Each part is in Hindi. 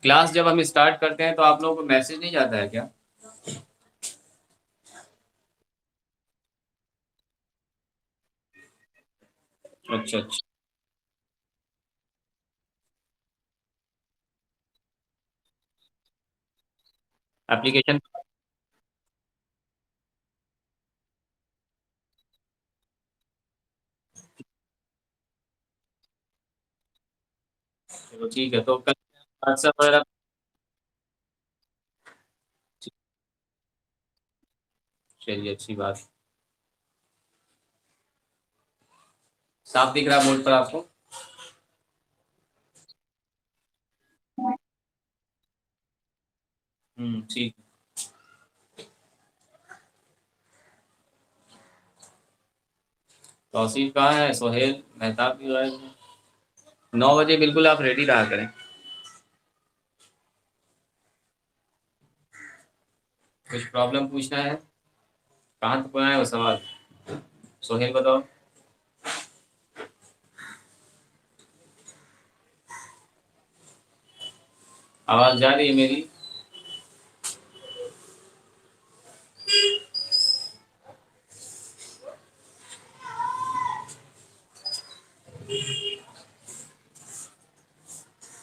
क्लास जब हम स्टार्ट करते हैं तो आप लोगों को मैसेज नहीं जाता है क्या? अच्छा अच्छा। एप्लीकेशन। चलो ठीक है, तो कल व्हाट्सएप वगैरह। चलिए, अच्छी बात। साफ दिख रहा है बोर्ड पर आपको? ठीक। तौसीफ कहाँ है? सोहेल मेहताब भी गायब है। 9 बजे बिल्कुल आप रेडी रहा करें। कुछ प्रॉब्लम पूछना है? कहाँ तक है वो सवाल? सोहेल बताओ। आवाज जा रही है मेरी?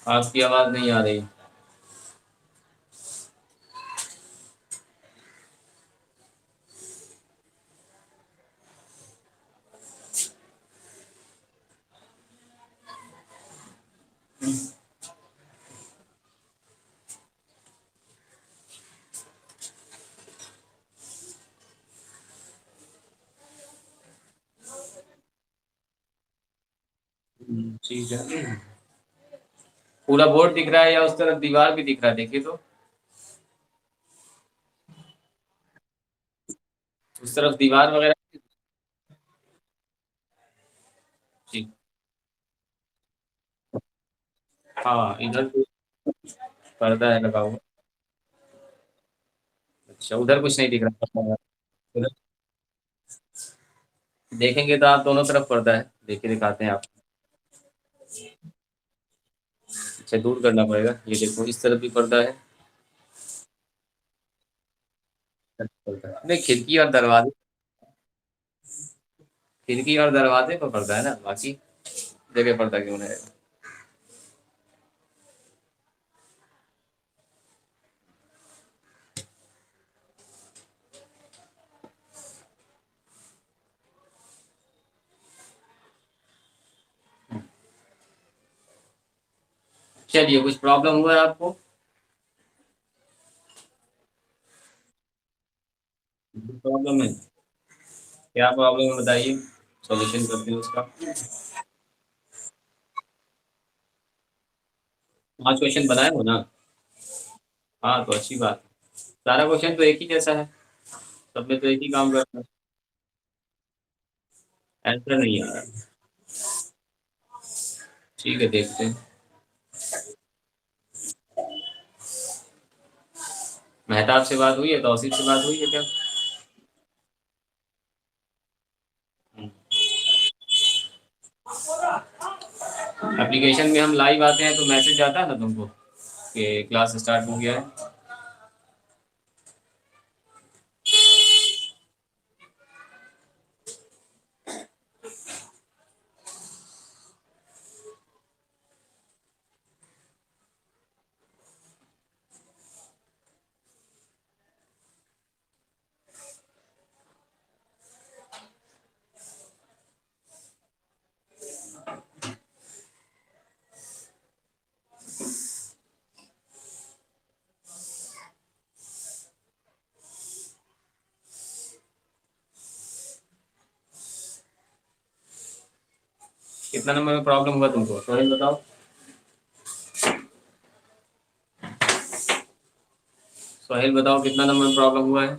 आपकी आवाज नहीं आ रही। ठीक है। पूरा बोर्ड दिख रहा है या उस तरफ दीवार भी दिख रहा है? देखिए तो। उस तरफ दीवार वगैरह। ठीक। हाँ, इधर तो पर्दा है लगा हुआ। अच्छा, उधर कुछ नहीं दिख रहा। उधर देखेंगे तो आप दोनों तरफ पर्दा है। देखिए, दिखाते हैं आपको। अच्छा, दूर करना पड़ेगा। ये देखो, इस तरफ भी पर्दा है। पर्दा है। नहीं, खिड़की और दरवाजे पर पर्दा है ना, बाकी जगह पर्दा क्यों है? चलिए, कुछ प्रॉब्लम हुआ है आपको? प्रॉब्लम है? क्या प्रॉब्लम है बताइए। सॉल्यूशन करते हैं उसका। 5 क्वेश्चन बनाए हो ना? हाँ, तो अच्छी बात है। सारा क्वेश्चन तो एक ही जैसा है। सब में तो एक ही काम करना है। आंसर नहीं आ रहा। ठीक है, देखते हैं। मेहताब से बात हुई है? तौसीफ से बात हुई है क्या? एप्लीकेशन में हम लाइव आते हैं तो मैसेज आता है ना तुमको कि क्लास स्टार्ट हो गया है? कितना नंबर में प्रॉब्लम हुआ तुमको, सोहेल बताओ। सोहेल बताओ, कितना नंबर में प्रॉब्लम हुआ है?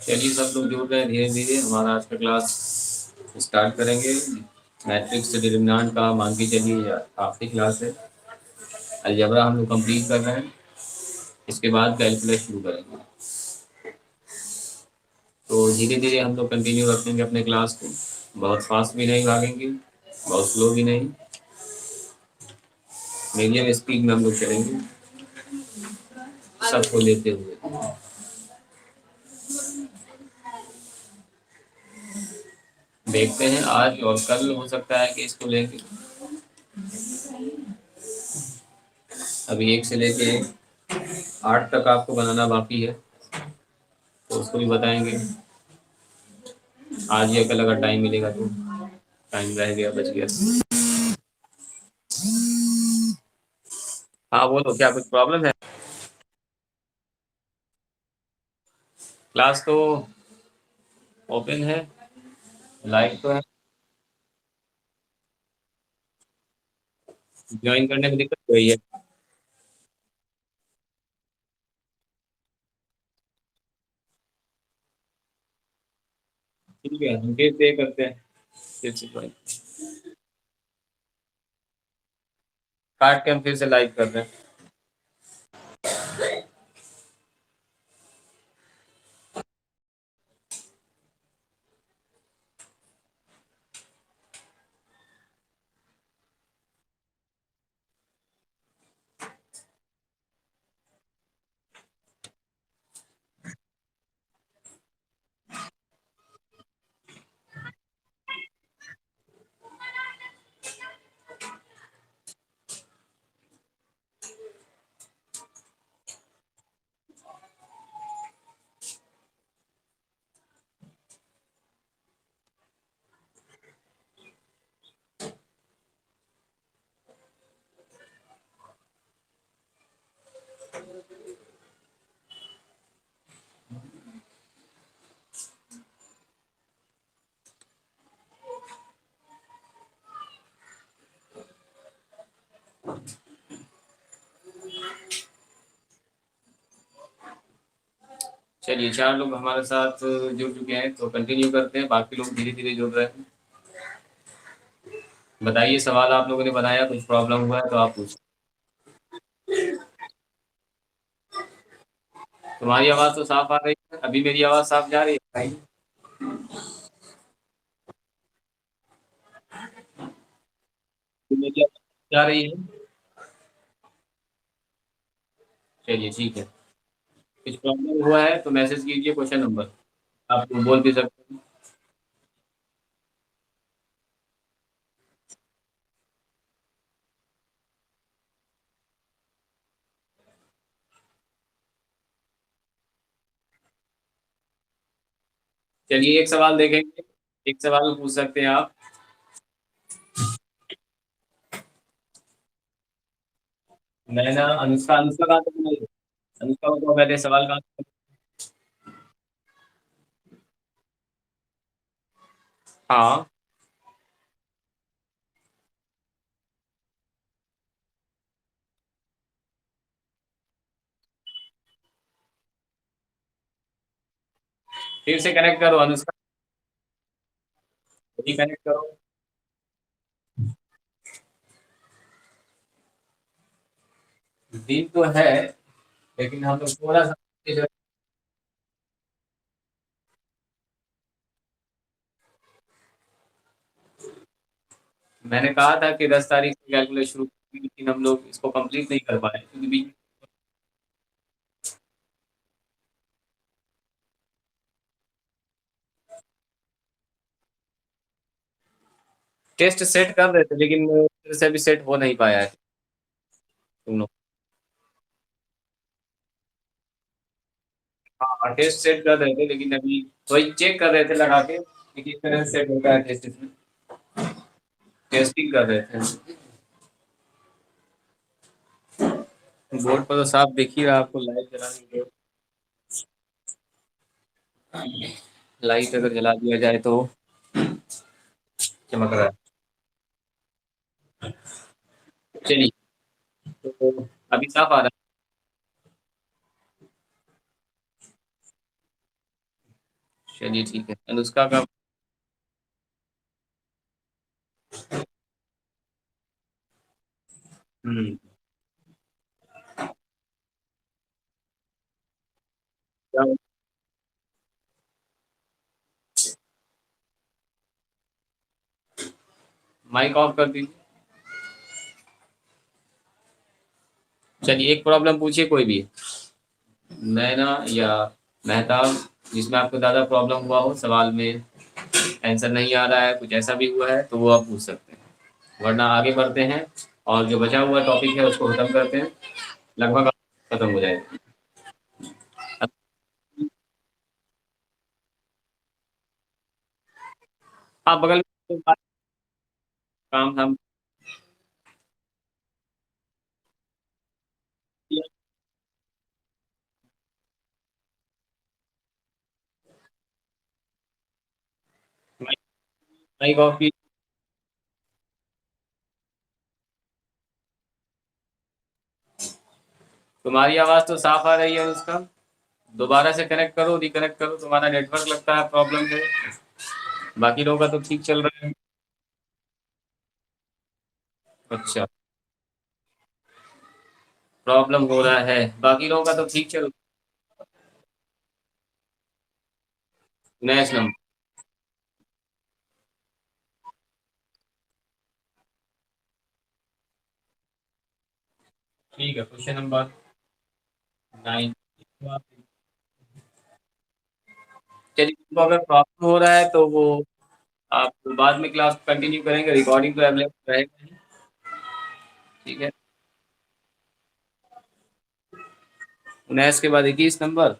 चलिए सब लोग जुड़ रहे हैं धीरे धीरे। हमारा आज का क्लास स्टार्ट करेंगे। मैट्रिक्स डिटरमिनेंट का मान के चलिए आखिरी क्लास है। अलजेब्रा हम लोग कंप्लीट कर रहे हैं, इसके बाद कैलकुलस शुरू करेंगे। तो धीरे धीरे हम लोग कंटिन्यू रखेंगे अपने क्लास को। बहुत फास्ट भी नहीं भागेंगे, बहुत स्लो भी नहीं, मीडियम स्पीड में हम लोग चलेंगे सबको लेते हुए। देखते हैं आज और कल हो सकता है कि इसको लेके अभी 1 से लेके 8 तक आपको बनाना बाकी है, तो उसको भी बताएंगे। आज या कल अगर टाइम मिलेगा तो। टाइम रह गया, बच गया। हाँ बोलो, क्या कुछ प्रॉब्लम है? क्लास तो ओपन है, लाइव तो है। ज्वाइन करने में दिक्कत हो रही है? ठीक है, हम फिर से करते हैं, फिर से ज्वाइन काट के हम फिर से लाइव कर रहे हैं। चलिए 4 लोग हमारे साथ जुड़ चुके हैं, तो कंटिन्यू करते हैं। बाकी लोग धीरे धीरे जुड़ रहे हैं। बताइए, सवाल आप लोगों ने बनाया, कुछ प्रॉब्लम हुआ है तो आप पूछो। तुम्हारी आवाज़ तो साफ आ रही है, अभी मेरी आवाज़ साफ जा रही है भाई? मेरी आवाज़ जा रही है? चलिए ठीक है। कुछ प्रॉब्लम हुआ है तो मैसेज कीजिए क्वेश्चन नंबर, आप बोल भी सकते हैं। चलिए एक सवाल देखेंगे, एक सवाल पूछ सकते हैं आप। नैना, अनुष्का, अनुष्का कहाँ तक बनाई? अनुष्का को तो पहले सवाल कहाँ तक? हाँ, फिर से कनेक्ट करो अनुष्का, कनेक्ट करो। दिन तो है, लेकिन हम लोग थोड़ा सा मैंने कहा था कि 10 तारीख से कैलकुलेट शुरू करेंगे, लेकिन हम लोग इसको कंप्लीट नहीं कर पाए क्योंकि बीच टेस्ट सेट कर रहे थे, लेकिन फिर से अभी सेट हो नहीं पाया है। तुम लोग, हाँ टेस्ट सेट कर रहे थे, लेकिन अभी वही चेक कर रहे थे लगा के कि किस तरह से सेट होता है टेस्ट। इसमें टेस्टिंग कर रहे थे। बोर्ड पर तो साफ दिख ही रहा आपको, लाइट जला, लाइट अगर जला दिया जाए तो चमक रहा है। चलिए, तो अभी साफ आ रहा चलिए ठीक है। अनुष्का का हम्म। क्या- माइक ऑफ कर दीजिए। चलिए एक प्रॉब्लम पूछिए कोई भी। नैना या मेहताब, जिसमें आपको ज़्यादा प्रॉब्लम हुआ हो, सवाल में आंसर नहीं आ रहा है, कुछ ऐसा भी हुआ है तो वो आप पूछ सकते हैं, वरना आगे बढ़ते हैं और जो बचा हुआ टॉपिक है उसको खत्म करते हैं। लगभग खत्म हो जाएगा। अब आप बगल में काम हम माइक ऑफ की। तुम्हारी आवाज़ तो साफ आ रही है उसका। दोबारा से कनेक्ट करो, रिकनेक्ट करो, तुम्हारा नेटवर्क लगता है प्रॉब्लम है। बाकी लोगों का तो ठीक चल रहा है। अच्छा, प्रॉब्लम हो रहा है, बाकी लोगों का तो ठीक चल। Next number. ठीक है, क्वेश्चन नंबर 9। चलिए, तो अगर प्रॉब्लम हो रहा है तो वो आप बाद में क्लास कंटिन्यू करेंगे, रिकॉर्डिंग तो अवेलेबल रहेगा ही। ठीक है। 19 के बाद 21 नंबर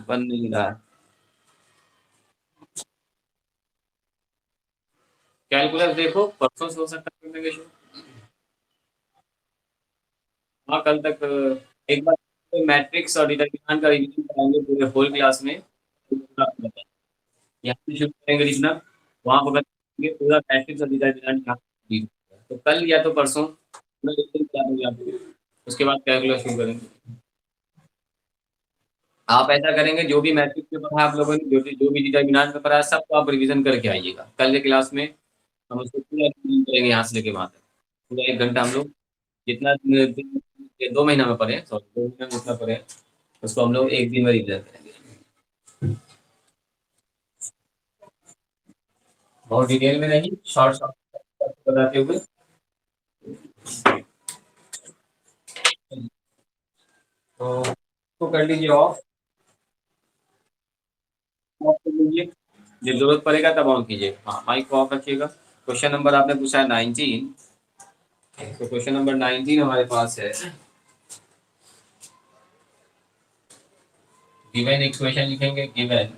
बन नहीं रहा है। कैलकुलस देखो, परसों से हो सकता है करने के शुरू। हाँ, कल तक एक बार मैट्रिक्स और डिटरमिनेंट का रिवीजन कराएंगे पूरे होल क्लास में। यहाँ से शुरू करेंगे लिखना, वहाँ पर करेंगे पूरा मैट्रिक्स और डिटरमिनेंट यहाँ से। तो कल या तो परसों मैं एक दिन बता दूंगा आपको। उसके बाद कैलकुलस शुरू करेंगे। आप ऐसा करेंगे, जो भी मैट्रिक्स में पढ़ा है आप लोगों ने, जो भी डिटरमिनेंट में पढ़ा है, सबको आप रिवीजन करके आइएगा कल के क्लास में। हम उसको पूरा रिवीजन करेंगे यहाँ से लेके वहाँ तक। पूरा 1 घंटा हम लोग जितना 2 महीना में पढ़े, सॉरी 2 महीना में जितना पढ़े उसको हम लोग एक दिन में रिवीजन करेंगे। बहुत डिटेल में नहीं, शॉर्ट शॉर्ट बताते हुए। तो कर लीजिए ऑफ। ऑफ कर लीजिए, जब जरूरत पड़ेगा तब ऑन कीजिए। हाँ, माइक को ऑफ रखिएगा। क्वेश्चन नंबर आपने पूछा है 19। तो क्वेश्चन नंबर 19 हमारे पास है। गिवन इक्वेशन लिखेंगे, गिवन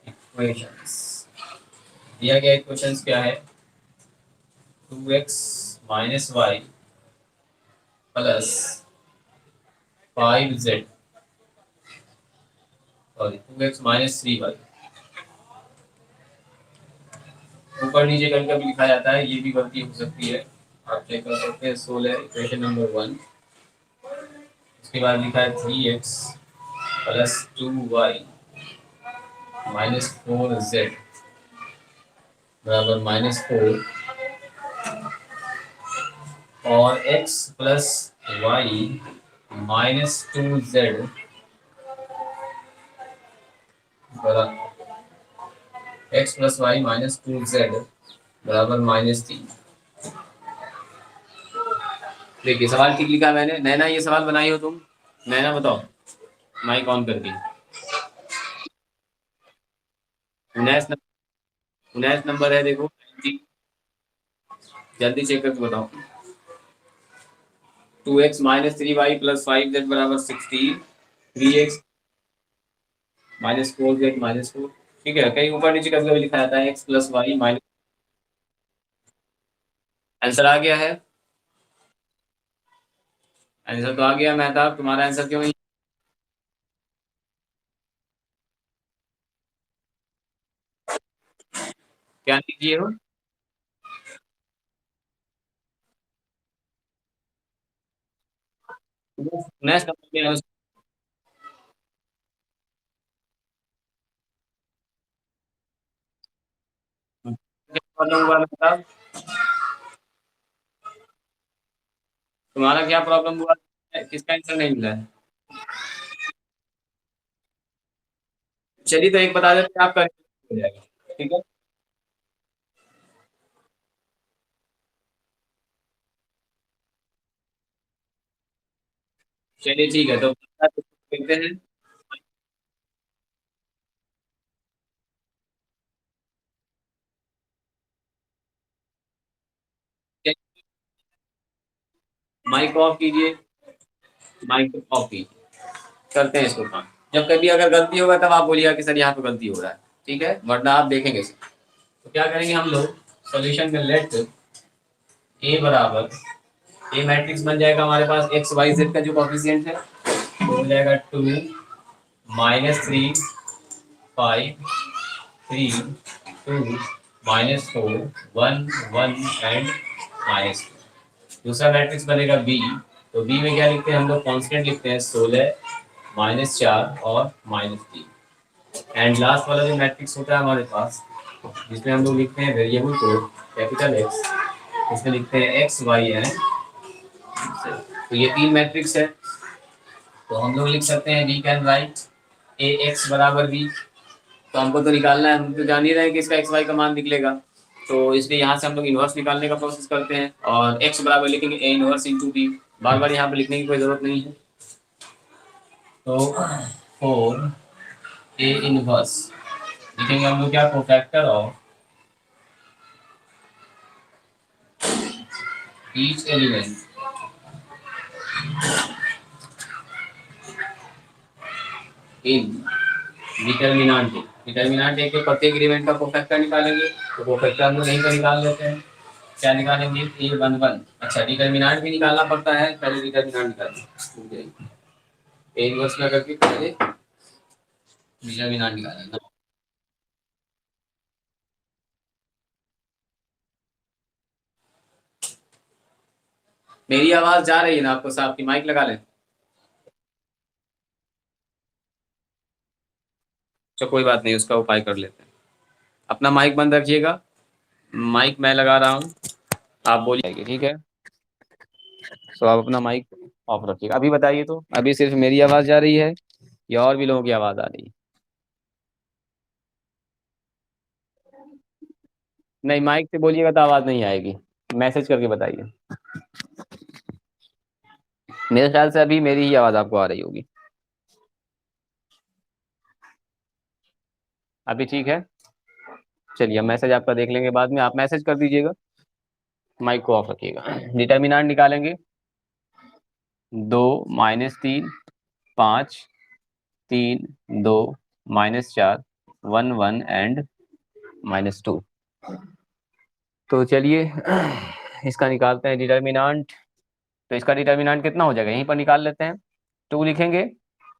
इक्वेशंस। दिया गया इक्वेशंस क्या है? 2x - y plus 5z, sorry 2x - 3y। ऊपर नीचे करके भी लिखा जाता है, ये भी गलती हो सकती है। आप चेक कर सकते हैं। 16 इक्वेशन नंबर 1। उसके बाद लिखा है 3x + 2y - 4z बराबर -4, और x + y - 2z बराबर x + y - 2z बराबर -3। देखिए सवाल ठीक लिखा है मैंने। नैना, ये सवाल बनाई हो तुम? नैना बताओ, माइक ऑन करके। 19 नंबर है, देखो। जल्दी चेक करके बताओ। 2x - 3y + 5z बराबर 16। 3x - 4z - 4। ठीक है, कहीं ऊपर नीचे कभी कभी लिखा जाता है x + y। आंसर आ गया है। आंसर तो आ गया मेहताब, तुम्हारा आंसर क्यों नहीं? क्या लीजिए हो? नेक्स्ट प्रॉब्लम हुआ मतलब, तुम्हारा क्या प्रॉब्लम हुआ, किसका आंसर नहीं मिला है? चलिए तो एक बता देते हैं, आपका हो जाएगा। ठीक है, चलिए ठीक है, तो देखते हैं। माइक ऑफ कीजिए, माइक ऑफ कीजिए। करते हैं इसको काम। जब कभी अगर गलती होगा तब आप बोलिएगा कि सर यहाँ पे गलती हो रहा है, ठीक है, वरना आप देखेंगे सर। तो क्या करेंगे हम लोग, सॉल्यूशन में लेट ए बराबर, ए मैट्रिक्स बन जाएगा हमारे पास, एक्स वाई जेड का जो कॉफिशिएंट है वो हो जाएगा 2, -3, 5, 3, 2, -4, 1, 1 एंड -2। दूसरा मैट्रिक्स बनेगा बी। तो बी में क्या लिखते हैं हम लोग, कांस्टेंट लिखते हैं 16, -4 और -3। एंड लास्ट वाला जो मैट्रिक्स होता है हमारे पास, जिसमें हम लोग लिखते हैं वेरिएबल को कैपिटल एक्स, इसमें लिखते हैं एक्स वाई एंड। तो ये तीन मैट्रिक्स है। तो हम लोग लिख सकते हैं we can write A X बराबर बी। तो हमको तो निकालना है, हम तो जान ही रहे हैं कि इसका एक्स वाई का मान निकलेगा। तो इसलिए यहाँ से हम लोग इनवर्स निकालने का प्रोसेस करते हैं और एक्स बराबर लिखेंगे ए इनवर्स इंटू बी। बार बार यहाँ पे लिखने की कोई जरूरत नहीं है। तो फोर ए इनवर्स लिखेंगे हम लोग क्या, cofactor of each element in determinant A. Determinant A के प्रत्येक एलिमेंट का कोफैक्टर निकालेंगे। तो कोफैक्टर हम लोग यहीं पर निकाल लेते हैं। क्या निकालेंगे, ए वन वन। अच्छा, डिटर्मिनांट भी निकालना पड़ता है, पहले डिटर्मिनांट निकालेंगे। ए इनवर्स में करके पहले डिटर्मिनांट निकालेंगे। मेरी आवाज जा रही है ना आपको साहब, की माइक लगा लें? तो कोई बात नहीं, उसका उपाय कर लेते हैं। अपना माइक बंद रखिएगा, माइक मैं लगा रहा हूँ, आप बोलिए, ठीक है। तो आप अपना माइक ऑफ रखिएगा। अभी बताइए, तो अभी सिर्फ मेरी आवाज जा रही है या और भी लोगों की आवाज आ रही है? नहीं, माइक से बोलिएगा तो आवाज नहीं आएगी, मैसेज करके बताइए। मेरे ख्याल से अभी मेरी ही आवाज आपको आ रही होगी। अभी ठीक है। चलिए, मैसेज आपका देख लेंगे बाद में, आप मैसेज कर दीजिएगा। माइक को ऑफ रखिएगा। डिटर्मिनेंट निकालेंगे, 2, -3, 5, 3, 2, -4, 1, 1 एंड -2। तो चलिए इसका निकालते हैं डिटर्मिनेंट। तो इसका डिटर्मिनेंट कितना हो जाएगा, यहीं पर निकाल लेते हैं। 2 लिखेंगे,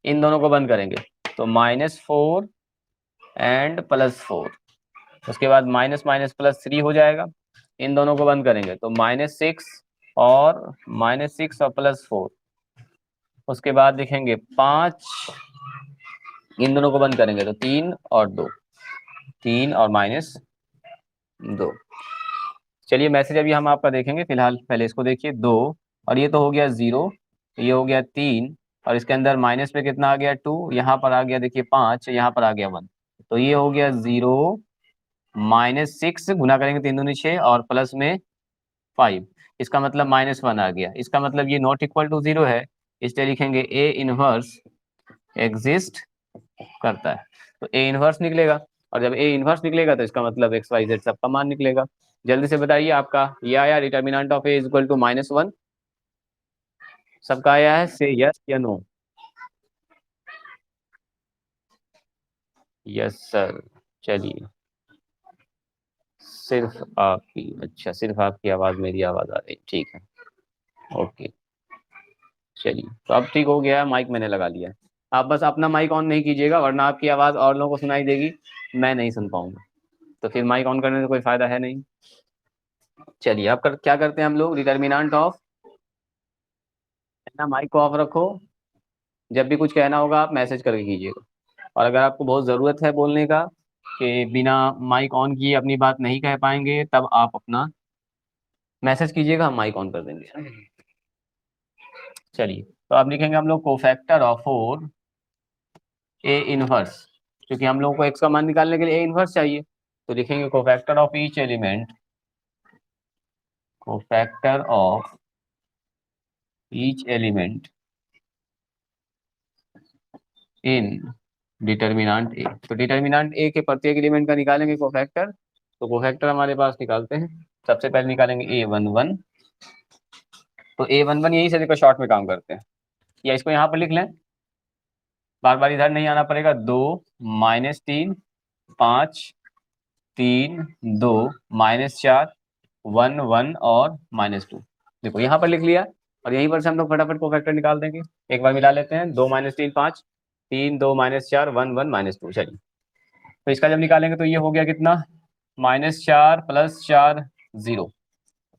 इन दोनों को बंद करेंगे, तो -4 एंड +4। उसके बाद माइनस माइनस +3 हो जाएगा, इन दोनों को बंद करेंगे तो -6 और +4। उसके बाद लिखेंगे 5, इन दोनों को बंद करेंगे तो 3 और 2, 3 और -2। चलिए, मैसेज अभी हम आपका देखेंगे, फिलहाल पहले इसको देखिए। 2 और ये तो हो गया 0, ये हो गया 3, और इसके अंदर माइनस पे कितना आ गया 2, यहाँ पर आ गया देखिए 5, यहाँ पर आ गया 1। तो ये हो गया 0, -6 गुना करेंगे 3 दूनी 6 और प्लस में 5। इसका मतलब -1 आ गया, इसका मतलब ये नॉट इक्वल टू 0 है। इसलिए लिखेंगे ए इनवर्स एग्जिस्ट करता है। तो ए इनवर्स निकलेगा, और जब ए इनवर्स निकलेगा तो इसका मतलब एक्स वाई जेड सबका मान निकलेगा। जल्दी से बताइए, आपका ये आया determinant of A is equal to -1? सबका आया है, से यस या नो? Yes sir. चलिए, सिर्फ आपकी, अच्छा सिर्फ आपकी आवाज़ मेरी आवाज़ आ रही, ठीक है, ओके। चलिए, तो अब ठीक हो गया है, माइक मैंने लगा लिया है। आप बस अपना माइक ऑन नहीं कीजिएगा, वरना आपकी आवाज़ और लोगों को सुनाई देगी, मैं नहीं सुन पाऊंगा। तो फिर माइक ऑन करने से कोई फायदा है नहीं। चलिए, अब क्या करते हैं हम लोग, डिटर्मिनेंट ऑफ है ना, माइक को ऑफ रखो। जब भी कुछ कहना होगा आप मैसेज करके कीजिएगा। और अगर आपको बहुत ज़रूरत है बोलने का, कि बिना माइक ऑन किए अपनी बात नहीं कह पाएंगे, तब आप अपना मैसेज कीजिएगा, हम माइक ऑन कर देंगे। चलिए, तो आप लिखेंगे हम लोग कोफैक्टर ऑफ 4 ए इनवर्स, क्योंकि हम लोग को एक्स का मान निकालने के लिए ए इनवर्स चाहिए। तो लिखेंगे cofactor of each element, cofactor of each element in determinant A. तो डिटर्मिनेंट ए के प्रत्येक एलिमेंट का निकालेंगे कोफैक्टर। तो कोफैक्टर हमारे पास निकालते हैं। सबसे पहले निकालेंगे A11। तो A11 यही से देखो शॉर्ट में काम करते हैं, या इसको यहाँ पर लिख लें, बार बार इधर नहीं आना पड़ेगा। 2 -3 5 3 2 -4 1 1 और -2। देखो यहाँ पर लिख लिया, और यहीं पर से हम लोग फटाफट कोफैक्टर निकाल देंगे। एक बार मिला लेते हैं। 2 -3 5 3 2 -4 1 1 -2। चलिए, तो इसका जब निकालेंगे तो ये हो गया कितना, -4 + 4 0।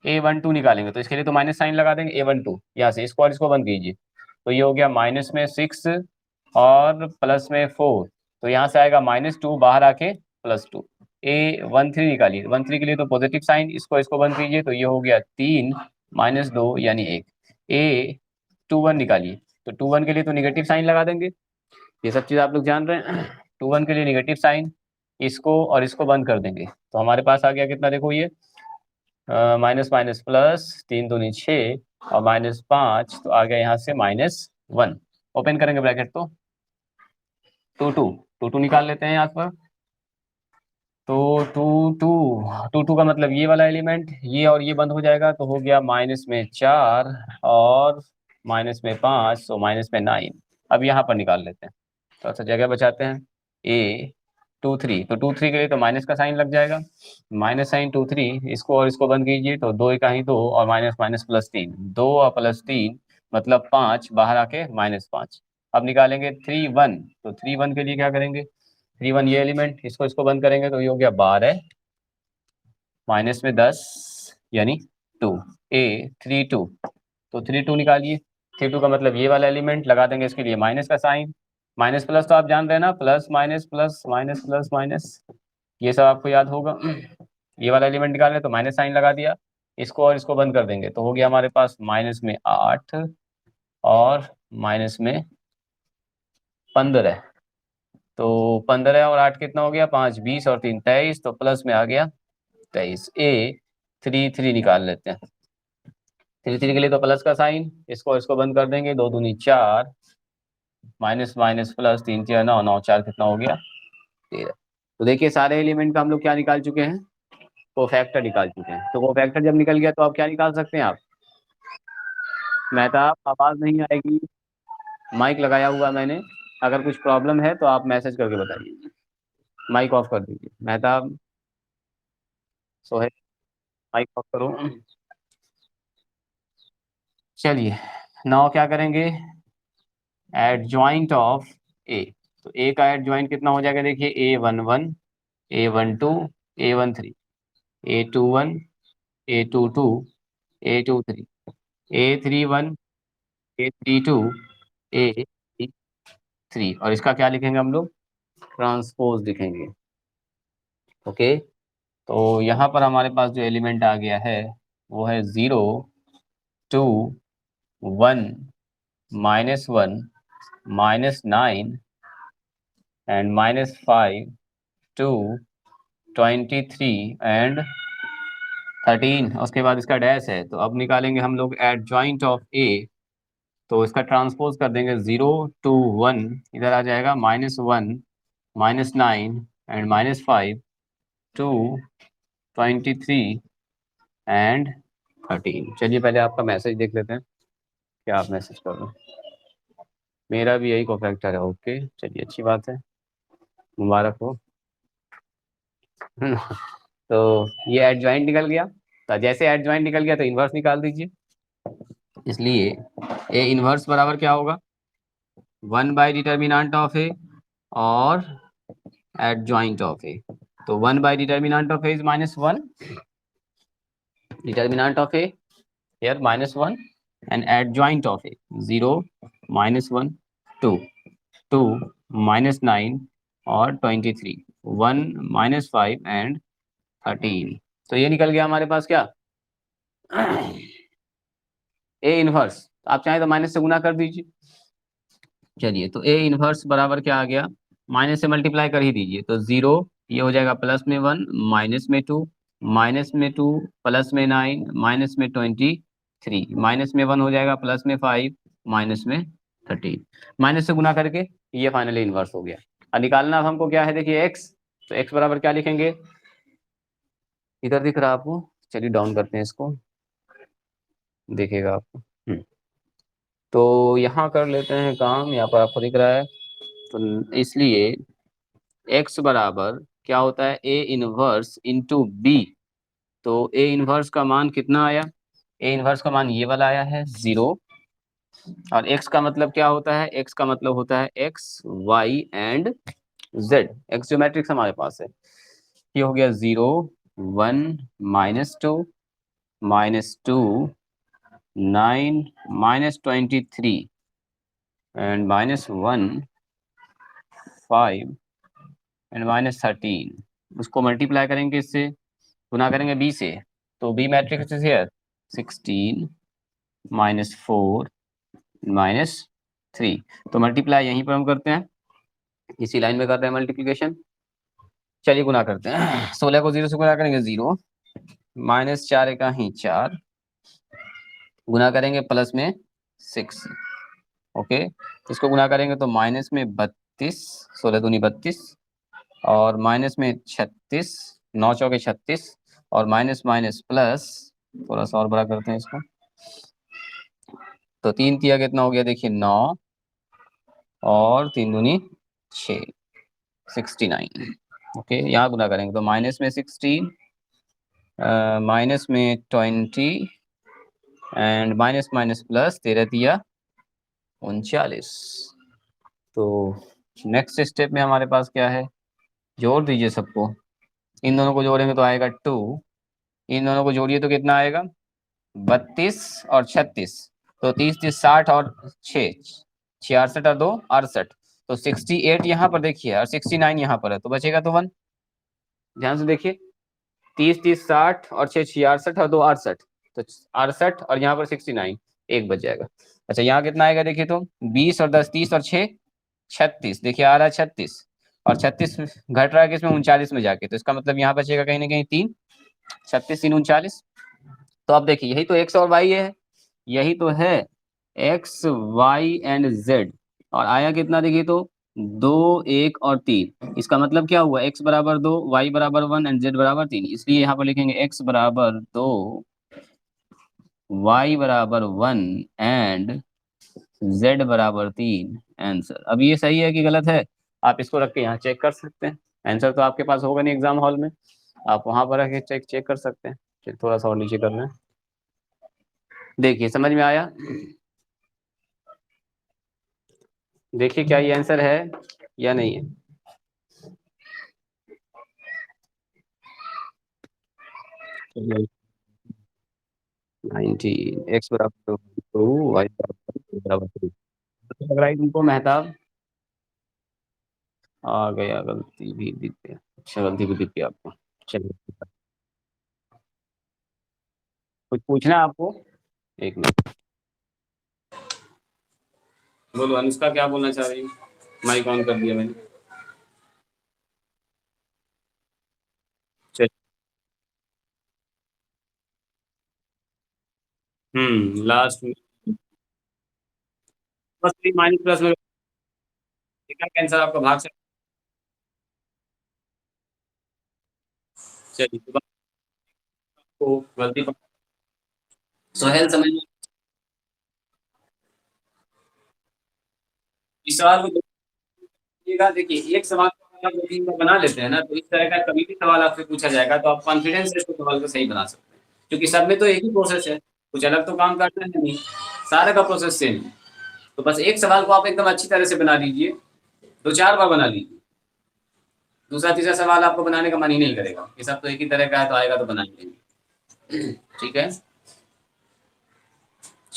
A12 निकालेंगे तो इसके लिए तो माइनस साइन लगा देंगे। A12 यहाँ से इसको और इसको बंद कीजिए, तो ये हो गया माइनस में 6 और प्लस में 4। तो यहाँ से आएगा -2, बाहर आके +2। A13 निकालिए, 13 के लिए तो पॉजिटिव साइन, इसको इसको बंद कीजिए, तो ये हो गया 3 -2 यानी 1। A21 निकालिए, तो 21 के लिए तो निगेटिव साइन लगा देंगे। ये सब चीज़ आप लोग जान रहे हैं। 21 के लिए निगेटिव साइन, इसको और इसको बंद कर देंगे, तो हमारे पास आ गया कितना, देखो ये माइनस माइनस प्लस, 3 दूनी 6 और -5, तो आ गया यहाँ से -1। ओपन करेंगे ब्रैकेट, तो 2 निकाल लेते हैं यहाँ पर। तो 2 का मतलब ये वाला एलिमेंट, ये और ये बंद हो जाएगा, तो हो गया -4 और -5, तो -9। अब यहाँ पर निकाल लेते हैं, तो अच्छा जगह बचाते हैं। A23, तो 23 के लिए तो माइनस का साइन लग जाएगा, माइनस साइन 23, इसको और इसको बंद कीजिए, तो 2 का ही 2 और माइनस माइनस +3, 2 और +3 मतलब 5, बाहर आके -5। अब निकालेंगे 3 1, तो 3 1 के लिए क्या करेंगे, 3 1 ये एलिमेंट, इसको इसको बंद करेंगे, तो ये हो गया 12 माइनस में 10 यानी 2। A32, तो 32 निकालिए। 32 का मतलब ये वाला एलिमेंट, लगा देंगे इसके लिए माइनस का साइन। माइनस प्लस तो आप जान रहे हैं ना, plus minus plus minus plus minus, ये सब आपको याद होगा। ये वाला एलिमेंट निकालने तो माइनस साइन लगा दिया, इसको और इसको बंद कर देंगे, तो हो गया हमारे पास -8 और -15। तो 15 और 8 कितना हो गया, 5 20 और 3 23, तो प्लस में आ गया 23। A33 निकाल लेते हैं। 33 के लिए तो प्लस का साइन, इसको इसको बंद कर देंगे, 2 दूनी 4, माइनस माइनस प्लस, 3 4 9 9 4 कितना हो गया, 13। तो देखिए सारे एलिमेंट का हम लोग क्या निकाल चुके हैं, कोफैक्टर निकाल चुके हैं। तो कोफैक्टर जब निकल गया तो आप क्या निकाल सकते हैं, आप मेहताब आवाज़ नहीं आएगी, माइक लगाया हुआ मैंने, अगर कुछ प्रॉब्लम है तो आप मैसेज करके बताइए। माइक ऑफ कर दीजिए मेहताब, सोहेल, माइक ऑफ करो। चलिए, नाउ क्या करेंगे, एडजॉइंट ऑफ ए। तो ए का एडजॉइंट कितना हो जाएगा, देखिए A11 A12 A13 A21 A22 A23 A31 A32 A3, और इसका क्या लिखेंगे हम लोग, ट्रांसपोज लिखेंगे। ओके, तो यहाँ पर हमारे पास जो एलिमेंट आ गया है वो है 0 2 1 -1 -9 एंड -5 2 23 एंड 13। उसके बाद इसका डैश है, तो अब निकालेंगे हम लोग एडजॉइंट ऑफ ए। तो इसका ट्रांसपोज कर देंगे, 0 2 1 इधर आ जाएगा, -1 -9 एंड -5 2 23 एंड 13। चलिए पहले आपका मैसेज देख लेते हैं, क्या आप मैसेज कर रहे हैं। मेरा भी यही कोफैक्टर है। ओके, चलिए अच्छी बात है, मुबारक हो। तो ये एडजॉइंट निकल गया, तो जैसे एडजॉइंट निकल गया तो इन्वर्स निकाल दीजिए। इसलिए ए इन्वर्स बराबर क्या होगा, 1/डिटर्मिनेंट ऑफ ए और एडजॉइंट ऑफ ए। तो 1/डिटर्मिनेंट of A is -1, determinant of A here -1 and adjoint of A 0 -1 2 2 -9 और 23 1 -5 एंड 13। तो ये निकल गया हमारे पास क्या, ए इनवर्स। आप चाहें तो माइनस से गुना कर दीजिए। चलिए, तो ए इनवर्स बराबर क्या आ गया, माइनस से मल्टीप्लाई कर ही दीजिए, तो 0, ये हो जाएगा +1 -2 -2 +9 -23 -1 हो जाएगा +5 -13, माइनस से गुना करके ये फाइनली इनवर्स हो गया। अब निकालना अब हमको क्या है, देखिए एक्स, तो एक्स बराबर क्या लिखेंगे, इधर दिख रहा है आपको, चलिए डाउन करते हैं इसको, देखेगा आपको। तो यहाँ कर लेते हैं काम, यहाँ पर आपको दिख रहा है, तो इसलिए x बराबर क्या होता है, a इनवर्स इंटू बी। तो a इनवर्स का मान कितना आया, a इनवर्स का मान ये वाला आया है 0, और x का मतलब क्या होता है, x का मतलब होता है x y and z, x जो मैट्रिक्स हमारे पास है, ये हो गया 0 1 -2 -2 9 -23 एंड -1 5 एंड -13। उसको मल्टीप्लाई करेंगे इससे, गुना करेंगे b से, तो b मैट्रिक्स इज हियर 16 -4 -3। तो मल्टीप्लाई यहीं पर हम करते हैं, इसी लाइन में करते हैं मल्टीप्लिकेशन। चलिए गुना करते हैं, 16 को 0 से गुना करेंगे 0, -4 का ही 4, गुना करेंगे प्लस में 6, ओके, इसको गुना करेंगे तो माइनस में 32, 16 दूनी 32, और माइनस में 36, 9 चौके 36, और माइनस माइनस प्लस, थोड़ा सा और बड़ा करते हैं इसको, तो 3 तिया कितना हो गया, देखिए 9, और 3 दूनी 6, 69। ओके, यहाँ गुना करेंगे तो माइनस में 16, माइनस में 20, एंड माइनस माइनस प्लस, 13 तिया 39। तो नेक्स्ट स्टेप में हमारे पास क्या है, जोड़ दीजिए सबको, इन दोनों को जोड़ेंगे तो आएगा 2, इन दोनों को जोड़िए तो कितना आएगा, 32 और 36, तो 30 30 60 और 6 66 और 2 68, तो 68 यहाँ पर देखिए और 69 यहाँ पर है, तो बचेगा तो 1। ध्यान से देखिए, 30 30 60 और 6 66 और 2 68, तो 68 और यहाँ पर 69, एक बच जाएगा। अच्छा, यहाँ कितना आएगा देखिए, तो 20 और 10 30 और 6 36, देखिए आ रहा है 36, और 36 घट रहा है किसमें, 39 में जाके, तो इसका मतलब यहाँ बचेगा कहीं ना कहीं 3, 36 3 39। तो अब देखिए, यही तो एक्स और वाई है, यही तो है एक्स वाई एंड जेड, और आया कितना देखिए, तो 2 1 और 3, इसका मतलब क्या हुआ, x बराबर 2, y बराबर 1 एंड z बराबर 3, इसलिए यहाँ पर लिखेंगे x बराबर 2, y बराबर 1 एंड z बराबर 3 आंसर। अब ये सही है कि गलत है, आप इसको रख के यहाँ चेक कर सकते हैं, आंसर तो आपके पास होगा नहीं एग्जाम हॉल में, आप वहां पर रख के चेक चेक कर सकते हैं। चलिए थोड़ा सा और नीचे करना है, देखिए समझ में आया, देखिए क्या ये आंसर है या नहीं है। 19, एक्स बराबर 2, वाई बराबर 3, लग रहा है तुमको मेहताब, आ गया, गलती भी दिख गया, अच्छा गलती भी दिख गया आपको। चलिए, कुछ पूछना है आपको, एक मिनट, बोलो अनुष्का क्या बोलना चाह रही है, माइक ऑन कर दिया मैंने। चलिए, लास्ट में बस माइनस प्लस में कैंसर आपका भाग से, चलिए तो आपको गलती पर सोहेल समझ में, इस सवाल को देखिएगा, देखिए एक सवाल को अगर आप 2 3 बार बना लेते हैं ना, तो इस तरह का कभी भी सवाल आपसे पूछा जाएगा तो आप कॉन्फिडेंस से सवाल को सही बना सकते हैं, क्योंकि सब में तो एक ही प्रोसेस है, कुछ अलग तो काम करना है नहीं, सारा का प्रोसेस सेम है। तो बस एक सवाल को आप एकदम अच्छी तरह से बना लीजिए, 2 4 बार बना लीजिए, दूसरा तीसरा सवाल आपको बनाने का मन ही नहीं करेगा, ये सब तो एक ही तरह का है, तो आएगा तो बना ही लेंगे। ठीक है,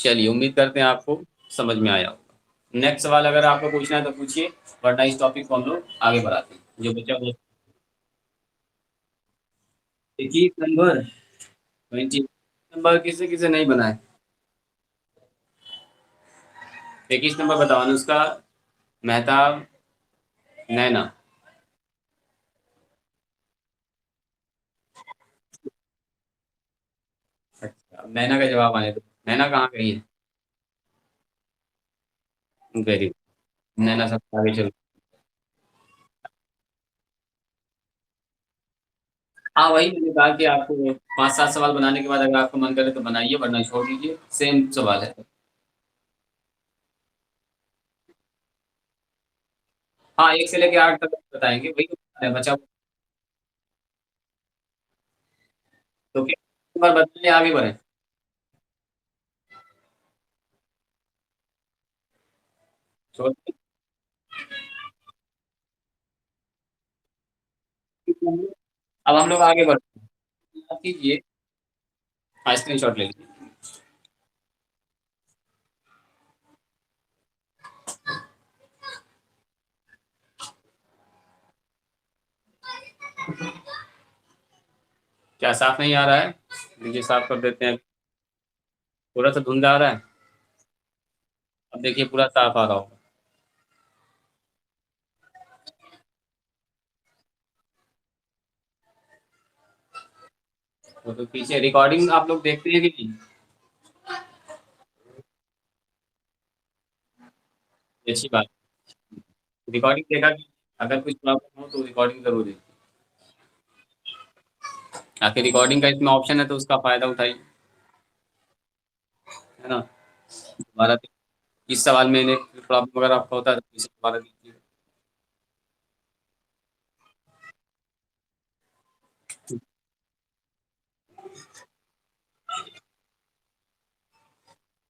चलिए, उम्मीद करते हैं आपको समझ में आया होगा। नेक्स्ट सवाल अगर आपको पूछना है तो पूछिए, वरना इस टॉपिक को हम लोग आगे बढ़ाते हैं। जो बच्चा वो 21 नंबर, 21 नंबर किसे किसे नहीं बना है? 21 नंबर बताओ। अनुष्का, मेहताब, नैना। अच्छा, नैना का जवाब आने दो। नैना कहाँ गई है? Very good. नैना सबसे आगे चलो। हाँ, वही मैंने कहा कि आपको 5-7 सवाल बनाने के बाद अगर आपको मन करे तो बनाइए, वरना छोड़ दीजिए। सेम सवाल है। हाँ, 1 से लेके 8 तक बताएंगे, वही तो है बचा। तो क्या बार बताइए, आगे बढ़े। छोड़। अब हम लोग आगे बढ़ते हैं। आप कीजिए। हाँ, स्क्रीन शॉट ले लीजिए। क्या साफ नहीं आ रहा है? देखिए, साफ कर देते हैं। पूरा सा धुंध आ रहा है। अब देखिए, पूरा साफ आ रहा होगा। तो पीछे रिकॉर्डिंग आप लोग देखते हैं कि नहीं? ये अच्छी बात। रिकॉर्डिंग देखा कि अगर कुछ प्रॉब्लम हो तो रिकॉर्डिंग जरूर देखिए। आखिर रिकॉर्डिंग का इसमें ऑप्शन है तो उसका फायदा उठाइए, है ना। दोबारा इस सवाल में प्रॉब्लम अगर आपका होता है तो इसे दोबारा दीजिए।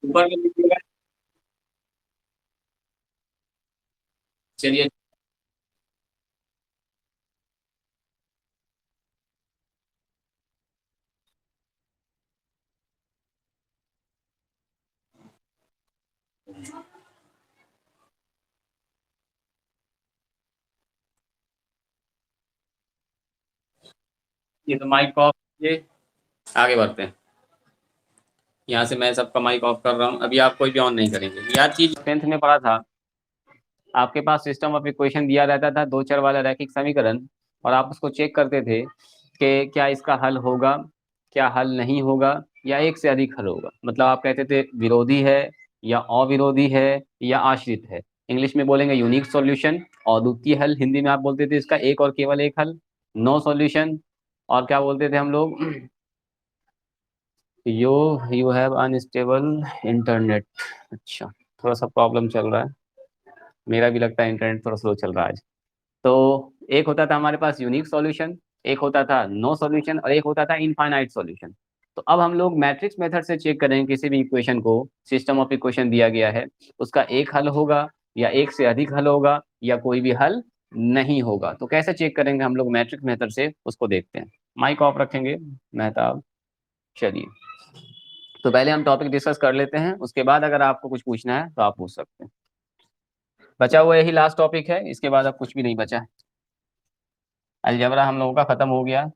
ऊपर में दीजिएगा। चलिए। ये तो माइक ऑफ कीजिए। आगे बढ़ते हैं। यहाँ से मैं सबका माइक ऑफ कर रहा हूँ, अभी आप कोई भी ऑन नहीं करेंगे। याद कीजिए, 10th में पढ़ा था, आपके पास सिस्टम ऑफ इक्वेशन दिया रहता था, दो चर वाला रैखिक समीकरण, और आप उसको चेक करते थे कि क्या इसका हल होगा, क्या हल नहीं होगा, या एक से अधिक हल होगा। मतलब आप कहते थे विरोधी है, या अविरोधी है, या आश्रित है। इंग्लिश में बोलेंगे यूनिक सॉल्यूशन। और द्वितीय हल हिंदी में आप बोलते थे इसका एक और केवल एक हल, नो सॉल्यूशन। और क्या बोलते थे हम लोग? यो यू हैव अनस्टेबल इंटरनेट। अच्छा, थोड़ा सा प्रॉब्लम चल रहा है। मेरा भी लगता है इंटरनेट थोड़ा स्लो चल रहा है आज। तो एक होता था हमारे पास यूनिक सॉल्यूशन, एक होता था नो सॉल्यूशन, और एक होता था इनफाइनाइट सॉल्यूशन। तो अब हम लोग मैट्रिक्स मेथड से चेक करेंगे किसी भी इक्वेशन को। सिस्टम ऑफ इक्वेशन दिया गया है, उसका एक हल होगा, या एक से अधिक हल होगा, या कोई भी हल नहीं होगा। तो कैसे चेक करेंगे हम लोग मैट्रिक्स मेथड से, उसको देखते हैं। माइक ऑफ रखेंगे मेहताब। चलिए, तो पहले हम टॉपिक डिस्कस कर लेते हैं, उसके बाद अगर आपको कुछ पूछना है तो आप पूछ सकते हैं। बचा हुआ यही लास्ट टॉपिक है, इसके बाद अब कुछ भी नहीं बचा है। अलजेब्रा हम लोगों का खत्म हो गया।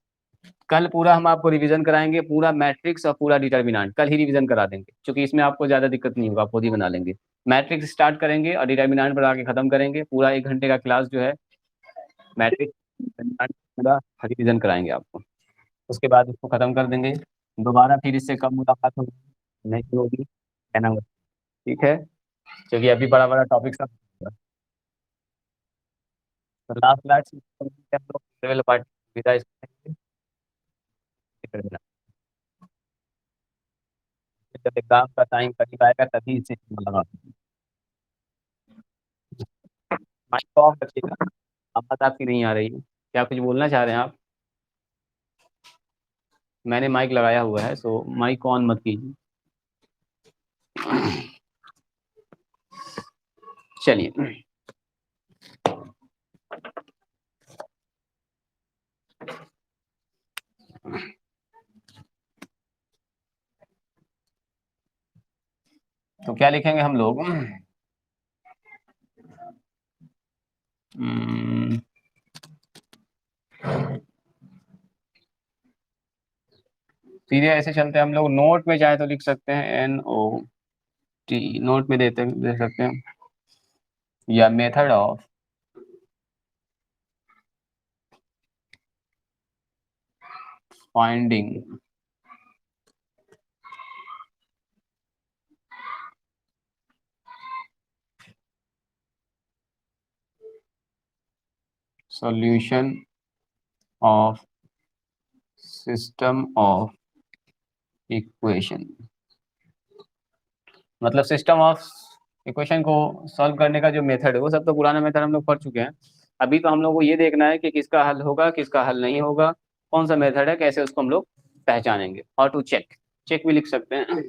कल पूरा हम आपको रिवीजन कराएंगे, पूरा मैट्रिक्स और पूरा डिटर्मिनेंट कल ही रिवीजन करा देंगे, क्योंकि इसमें आपको ज़्यादा दिक्कत नहीं होगा, आप खुद ही बना लेंगे। मैट्रिक्स स्टार्ट करेंगे और डिटर्मिनेंट बना के खत्म करेंगे। पूरा 1 घंटे का क्लास जो है मैट्रिक्स पूरा रिवीजन कराएंगे आपको। उसके बाद इसको खत्म कर देंगे। दोबारा फिर इससे कम मुलाकात होगी नहीं होगी, है ना। ठीक है, क्योंकि अभी बड़ा बड़ा टॉपिक सब। तो लास्ट क्लास हम लोग लेवल पार्टी विदा इसको कर देना। जब एग्जाम का टाइम करीब आएगा तभी इसे लगा। माइक ऑफ रखिएगा, आवाज आपकी नहीं आ रही है। क्या कुछ बोलना चाह रहे हैं आप? मैंने माइक लगाया हुआ है, सो माइक ऑन मत कीजिए। चलिए, क्या लिखेंगे हम लोग, सीधे ऐसे चलते हैं हम लोग, नोट में चाहे तो लिख सकते हैं NOT, नोट में दे सकते हैं, या method of finding solution of system of equation. मतलब सिस्टम ऑफ इक्वेशन को सॉल्व करने का जो मेथड है वो सब तो पुराना मेथड हम लोग पढ़ चुके हैं। अभी तो हम लोग को ये देखना है कि किसका हल होगा किसका हल नहीं होगा, कौन सा मेथड है, कैसे उसको हम लोग पहचानेंगे। और टू चेक, चेक भी लिख सकते हैं,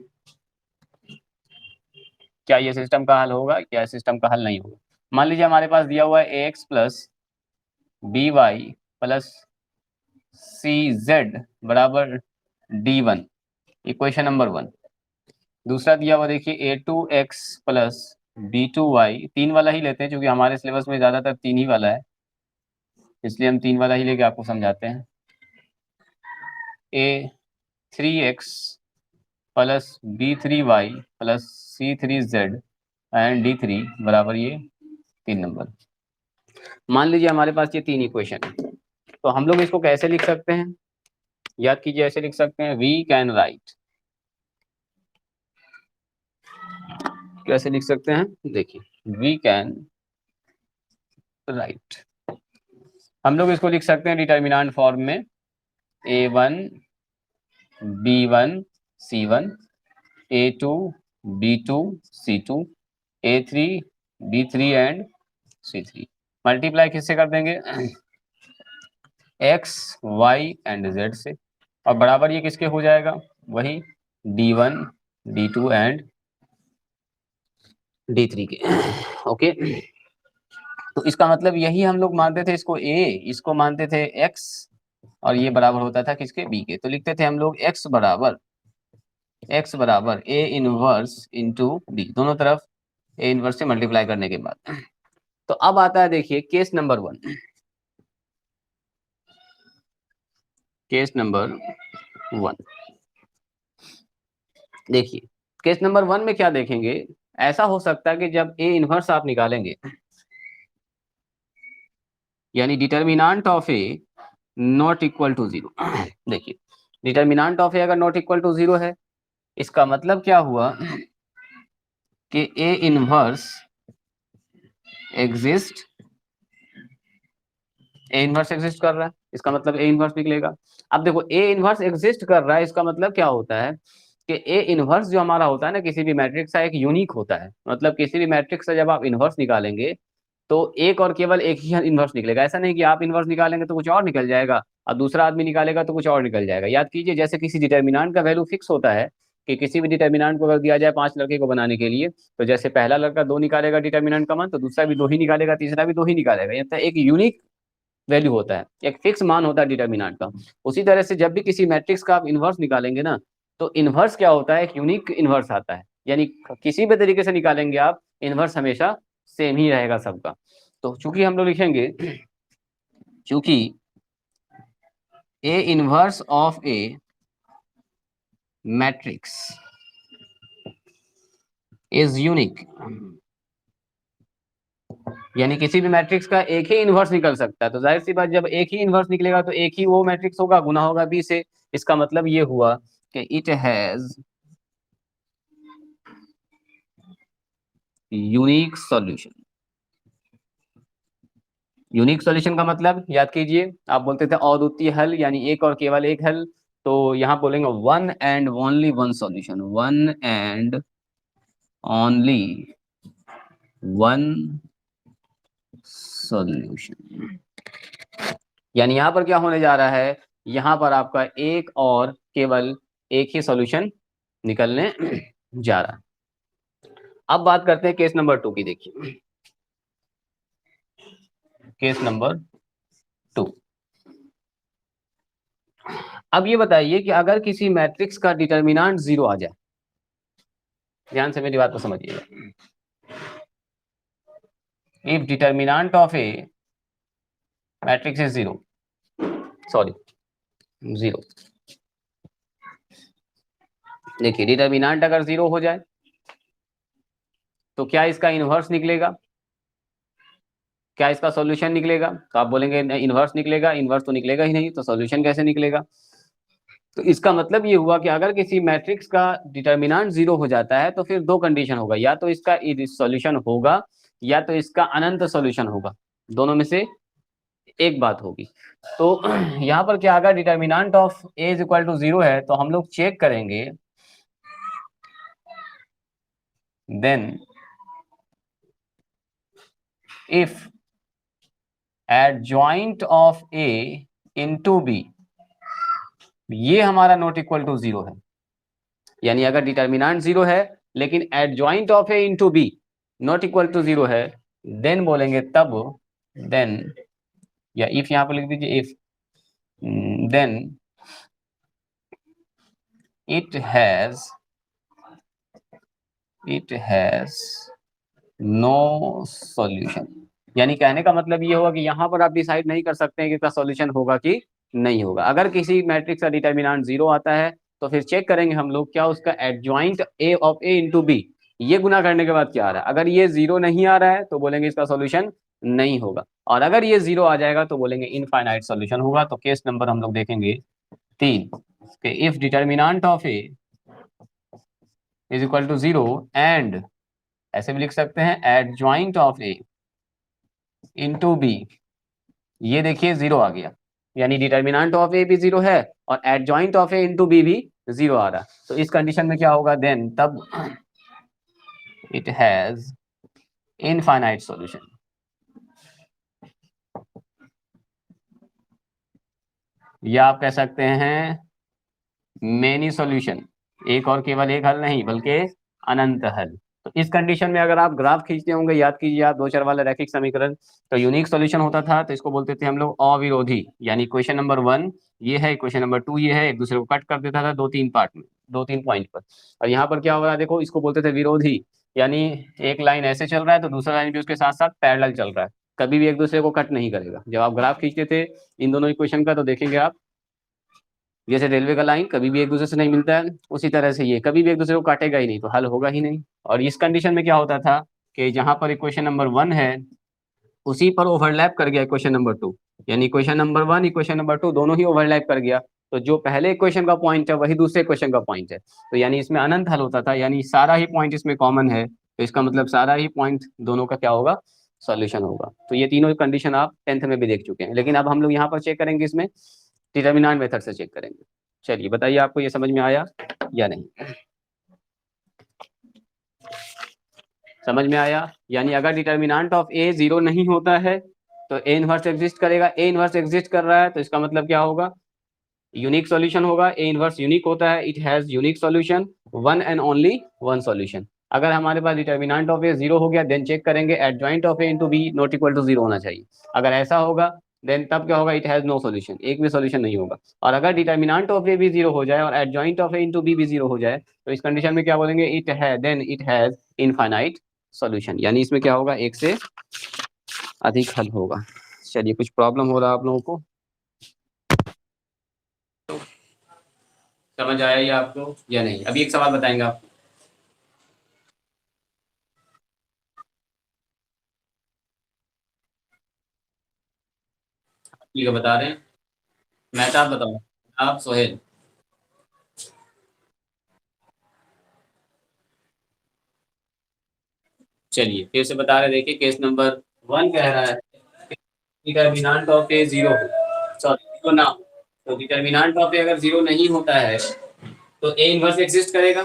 क्या ये सिस्टम का हल होगा, क्या सिस्टम का हल नहीं होगा। मान लीजिए हमारे पास दिया हुआ है AX plus BY plus CZ बराबर D1, इक्वेशन नंबर 1। दूसरा दिया हुआ देखिए A2X प्लस B2Y, 3 वाला ही लेते हैं क्योंकि हमारे सिलेबस में ज़्यादातर 3 ही वाला है, इसलिए हम 3 वाला ही लेके आपको समझाते हैं। A3X plus B3Y plus C3Z and D3 बराबर ये 3 नंबर। मान लीजिए हमारे पास ये 3 इक्वेशन है, तो हम लोग इसको कैसे लिख सकते हैं, याद कीजिए ऐसे लिख सकते हैं, वी कैन राइट। कैसे लिख सकते हैं, देखिए वी कैन राइट, हम लोग इसको लिख सकते हैं डिटर्मिनेंट फॉर्म में, A1 B1 C1, A2 B2 C2, A3 B3 and C3। Multiply किससे कर देंगे, X Y एंड Z से, और बराबर ये किसके हो जाएगा, वही D1 D2 एंड D3 के। ओके, तो इसका मतलब यही हम लोग मानते थे इसको A, इसको मानते थे X, और ये बराबर होता था किसके, B के। तो लिखते थे हम लोग X बराबर A इनवर्स इंटू B, दोनों तरफ A इनवर्स से मल्टीप्लाई करने के बाद। तो अब आता है देखिए केस नंबर 1, केस नंबर 1 देखिए, केस नंबर 1 में क्या देखेंगे, ऐसा हो सकता है कि जब A इनवर्स आप निकालेंगे, यानी determinant of A not equal to 0। देखिए डिटर्मिनेंट ऑफ A अगर नॉट इक्वल टू 0 है, इसका मतलब क्या हुआ कि A inverse exist, A inverse exist कर रहा है, इसका मतलब ए इनवर्स निकलेगा। अब देखो ए इनवर्स एग्जिस्ट कर रहा है, इसका मतलब क्या होता है कि ए इनवर्स जो हमारा होता है ना किसी भी मैट्रिक्स का, एक यूनिक होता है। मतलब किसी भी मैट्रिक्स से जब आप इनवर्स निकालेंगे तो एक और केवल एक ही इनवर्स निकलेगा। ऐसा नहीं कि आप इनवर्स निकालेंगे तो कुछ और निकल जाएगा और दूसरा आदमी निकालेगा तो कुछ और निकल जाएगा। याद कीजिए जैसे किसी डिटर्मिनेंट का वैल्यू फिक्स होता है, कि किसी भी डिटर्मिनेंट को अगर दिया जाए 5 लड़के को बनाने के लिए, तो जैसे पहला लड़का 2 निकालेगा डिटर्मिनेंट का मान, तो दूसरा भी 2 ही निकालेगा, तीसरा भी 2 ही निकालेगा। ये एक यूनिक वैल्यू होता है, एक फिक्स मान होता है डिटर्मिनेंट का। उसी तरह से जब भी किसी मैट्रिक्स का आप इनवर्स निकालेंगे ना, तो इनवर्स क्या होता है, एक यूनिक इनवर्स आता है, यानी किसी भी तरीके से निकालेंगे आप, इनवर्स हमेशा सेम ही रहेगा सबका। तो चूंकि हम लोग लिखेंगे, चूंकि A inverse of A matrix is unique, यानी किसी भी मैट्रिक्स का एक ही इनवर्स निकल सकता है, तो जाहिर सी बात जब एक ही इनवर्स निकलेगा तो एक ही वो मैट्रिक्स होगा, गुना होगा बी से। इसका मतलब ये हुआ कि it has unique solution. Unique solution का मतलब याद कीजिए, आप बोलते थे अद्वितीय हल, यानी एक और केवल एक हल। तो यहां बोलेंगे one and only one solution, one and only one solution. यानी यहां पर क्या होने जा रहा है, यहां पर आपका एक और केवल एक ही सॉल्यूशन निकलने जा रहा है। अब बात करते हैं केस नंबर 2 की। देखिए केस नंबर 2, अब ये बताइए कि अगर किसी मैट्रिक्स का डिटर्मिनेंट 0 आ जाए, ध्यान से मेरी बात को समझिएगा। If determinant of A matrix is zero, sorry zero, देखिए डिटर्मिनेंट अगर जीरो हो जाए तो क्या इसका इनवर्स निकलेगा, क्या इसका सॉल्यूशन निकलेगा? तो आप बोलेंगे इनवर्स निकलेगा, इनवर्स तो निकलेगा ही नहीं, तो सॉल्यूशन कैसे निकलेगा? तो इसका मतलब ये हुआ कि अगर किसी मैट्रिक्स का डिटर्मिनेंट जीरो हो जाता है तो फिर दो कंडीशन होगा, या तो इसका सॉल्यूशन होगा या तो इसका अनंत सॉल्यूशन होगा, दोनों में से एक बात होगी। तो यहाँ पर क्या, अगर determinant of A is equal to zero है तो हम लोग चेक करेंगे, then if adjoint of A into B, ये हमारा नॉट इक्वल टू जीरो है, यानी अगर डिटर्मिनेंट जीरो है लेकिन adjoint of A into B not equal to zero है, देन बोलेंगे तब, देन या इफ यहां पर लिख दीजिए if, then it has no solution. यानी कहने का मतलब ये होगा कि यहाँ पर आप डिसाइड नहीं कर सकते हैं कि इसका सॉल्यूशन होगा कि नहीं होगा। अगर किसी मैट्रिक्स का डिटर्मिनेंट जीरो आता है तो फिर चेक करेंगे हम लोग क्या उसका adjoint A of A into B, ये गुना करने के बाद क्या आ रहा है। अगर ये जीरो नहीं आ रहा है तो बोलेंगे इसका सॉल्यूशन नहीं होगा, और अगर ये जीरो आ जाएगा तो बोलेंगे इनफाइनाइट सॉल्यूशन होगा। तो केस नंबर हम लोग देखेंगे 3 कि if determinant of A is equal to zero and, ऐसे भी लिख सकते हैं adjoint of A into B, ये देखिए जीरो आ गया, यानी डिटर्मिनेंट ऑफ ए भी जीरो है और adjoint of A into B भी जीरो आ रहा। तो इस कंडीशन में क्या होगा, देन तब इट हैज इनफाइनाइट सॉल्यूशन, या आप कह सकते हैं मेनी सॉल्यूशन, एक और केवल एक हल नहीं बल्कि अनंत हल। तो इस कंडीशन में अगर आप ग्राफ खींचते होंगे, याद कीजिए आप दो चर वाला रैखिक समीकरण, तो यूनिक सॉल्यूशन होता था, तो इसको बोलते थे हम लोग अविरोधी, यानी इक्वेशन नंबर 1 ये है, इक्वेशन नंबर 2 ये है, एक दूसरे को कट कर देता था दो तीन पार्ट में, दो तीन पॉइंट पर। और यहाँ पर क्या हो रहा है देखो, इसको बोलते थे विरोधी, यानी एक लाइन ऐसे चल रहा है तो दूसरा लाइन भी उसके साथ साथ पैरेलल चल रहा है, कभी भी एक दूसरे को कट नहीं करेगा। जब आप ग्राफ खींचते थे इन दोनों इक्वेशन का तो देखेंगे आप, जैसे रेलवे का लाइन कभी भी एक दूसरे से नहीं मिलता है, उसी तरह से ये कभी भी एक दूसरे को काटेगा ही नहीं, तो हल होगा ही नहीं। और इस कंडीशन में क्या होता था कि जहां पर इक्वेशन नंबर 1 है उसी पर ओवरलैप कर गया इक्वेशन नंबर 2, यानी इक्वेशन नंबर 1 इक्वेशन नंबर 2 दोनों ही ओवरलैप कर गया, तो जो पहले इक्वेशन का पॉइंट है वही दूसरे इक्वेशन का पॉइंट है, तो यानी इसमें अनंत हल होता था, यानी सारा ही पॉइंट इसमें कॉमन है, तो इसका मतलब सारा ही पॉइंट दोनों का क्या होगा, सॉल्यूशन होगा। तो ये तीनों कंडीशन आप 10th में भी देख चुके हैं, लेकिन अब हम लोग यहाँ पर चेक करेंगे, इसमें डिटर्मिनेंट मेथड से चेक करेंगे। चलिए बताइए आपको ये समझ में आया या नहीं, समझ में आया? यानी अगर डिटर्मिनेंट ऑफ ए जीरो नहीं होता है तो ए इनवर्स एग्जिस्ट करेगा, ए इनवर्स एग्जिस्ट कर रहा है तो इसका मतलब क्या होगा, यूनिक सॉल्यूशन होगा। ए इनवर्स यूनिक होता है, it has unique solution, one and only one solution. अगर हमारे पास डिटर्मिनेंट ऑफ ए जीरो हो गया देन चेक करेंगे adjoint of A into B not equal to zero होना चाहिए। अगर ऐसा होगा देन तब क्या होगा, इट हैज नो सॉल्यूशन, एक भी सॉल्यूशन नहीं होगा। और अगर डिटर्मिनेंट ऑफ ए भी जीरो हो जाए और adjoint of A into B भी जीरो हो जाए तो इस कंडीशन में क्या बोलेंगे, इट है then it has infinite solution, यानी इसमें क्या होगा, एक से अधिक हल होगा। चलिए कुछ प्रॉब्लम हो रहा है आप लोगों को, समझ आया या आपको या नहीं? अभी एक सवाल बताएंगे आप, ठीक है बता रहे हैं, मैं तो आप बताऊँ, आप सोहेल, चलिए फिर से बता रहे, देखिए केस नंबर 1 कह रहा है determinant of A zero, sorry zero ना हो, तो डिटर्मिनेंट ऑफ ए अगर जीरो नहीं होता है तो ए इनवर्स एग्जिस्ट करेगा,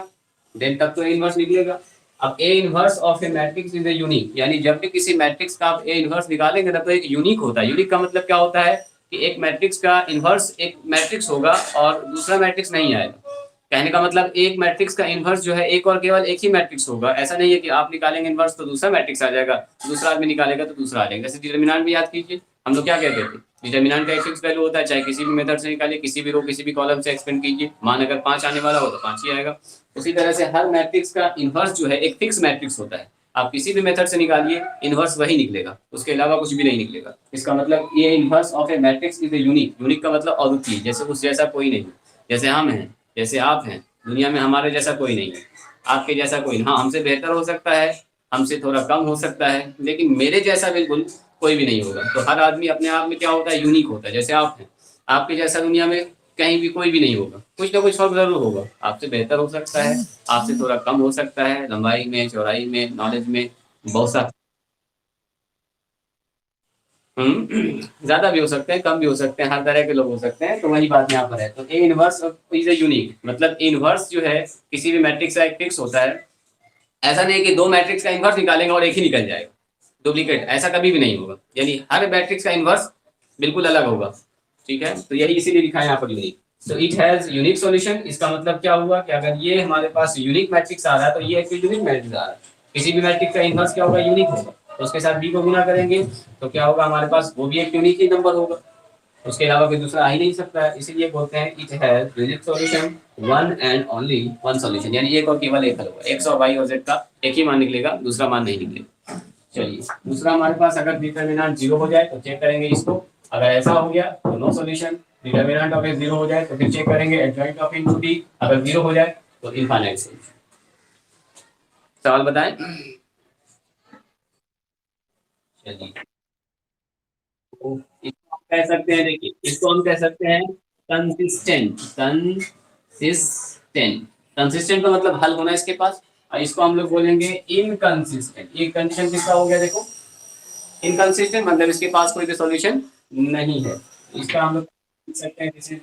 देन तब तो ए इनवर्स निकलेगा। अब A inverse of A matrix is a unique, यानी जब भी किसी मैट्रिक्स का आप ए इनवर्स निकालेंगे तब तो एक यूनिक होता है। यूनिक का मतलब क्या होता है कि एक मैट्रिक्स का इनवर्स एक मैट्रिक्स होगा और दूसरा मैट्रिक्स नहीं आएगा। कहने का मतलब एक मैट्रिक्स का इनवर्स जो है एक और केवल एक ही मैट्रिक्स होगा, ऐसा नहीं है कि आप निकालेंगे इनवर्स तो दूसरा मैट्रिक्स आ जाएगा, दूसरा आदमी निकालेगा तो दूसरा आ जाएगा। जैसे डिटर्मिनेंट भी याद कीजिए, हम लोग क्या कहते थे डिटर्मिनेंट का एक फिक्स वैल्यू होता है, चाहे किसी भी मेथड से निकालिए, किसी भी रो किसी भी कॉलम से एक्सपेंड कीजिए। मान अगर 5 आने वाला हो तो 5 ही आएगा। उसी तरह से हर मैट्रिक्स का इन्वर्स जो है एक फिक्स मैट्रिक्स होता है, आप किसी भी मेथड से निकालिए इन्वर्स वही निकलेगा, उसके अलावा कुछ भी नहीं निकलेगा। इसका मतलब ये inverse of A matrix is a unique. Unique का मतलब अद्वितीय, जैसे उस जैसा कोई नहीं, जैसे हम हैं, जैसे आप हैं, दुनिया में हमारे जैसा कोई नहीं है, आपके जैसा कोई नहीं। हाँ, हमसे बेहतर हो सकता है, हमसे थोड़ा कम हो सकता है, लेकिन मेरे जैसा बिल्कुल कोई भी नहीं होगा। तो हर आदमी अपने आप में क्या होता है, यूनिक होता है। जैसे आप हैं, आपके जैसा दुनिया में कहीं भी कोई भी नहीं होगा, कुछ ना कुछ फर्क जरूर होगा। आपसे बेहतर हो सकता है, आपसे थोड़ा कम हो सकता है, लंबाई में, चौड़ाई में, नॉलेज में, बहुत सा ज्यादा भी हो सकते हैं, कम भी हो सकते हैं, हर तरह के लोग हो सकते हैं। तो वही बात यहाँ पर है। तो A inverse is a unique, मतलब इनवर्स जो है किसी भी मैट्रिक्स का एक फिक्स होता है। ऐसा नहीं है कि दो मैट्रिक्स का इनवर्स निकालेंगे और एक ही निकल जाएगा डुप्लीकेट, ऐसा कभी भी नहीं होगा। यानी हर मैट्रिक्स का इनवर्स बिल्कुल अलग होगा। ठीक है, तो यही इसीलिए लिखा है यहाँ पर यूनिक। तो इट हैज यूनिक सॉल्यूशन। इसका मतलब क्या हुआ कि अगर ये हमारे पास यूनिक मैट्रिक्स आ रहा है तो ये एक यूनिक मैट्रिक्स आ रहा है। किसी भी मैट्रिक्स का इनवर्स क्या होगा, यूनिक होगा। तो उसके साथ बी को गुना करेंगे तो क्या होगा हमारे पास, वो भी एक यूनिक ही नंबर होगा, उसके अलावा कोई दूसरा आ ही नहीं सकता है। इसीलिए बोलते हैं it has unique solution, one and only one solution. यानी एक और केवल एक हल होगा, एक्स और वाई और जेड का एक ही मान निकलेगा, दूसरा मान नहीं निकलेगा। चलिए, दूसरा हमारे पास अगर डिटरमिनेंट 0 हो जाए तो चेक करेंगे इसको। अगर ऐसा हो गया तो no solution. Determinant of A 0 हो जाए तो फिर चेक करेंगे एडजॉइंट ऑफ इनटू डी। अगर 0 हो जाए तो इनफाइनाइट सॉल्यूशन। सवाल बताएं। चलिए, तो इसको हम कह सकते हैं, देखिए इसको हम कह सकते हैं कंसिस्टेंट। कंसिस्टेंट, कंसिस्टेंट का मतलब हल होना इसके पास। और इसको हम लोग बोलेंगे इनकंसिस्टेंट। ये कंडीशन किसका हो गया, देखो इनकंसिस्टेंट मतलब इसके पास कोई भी सॉल्यूशन नहीं है। इसका हम लोग कह सकते हैं दिस इज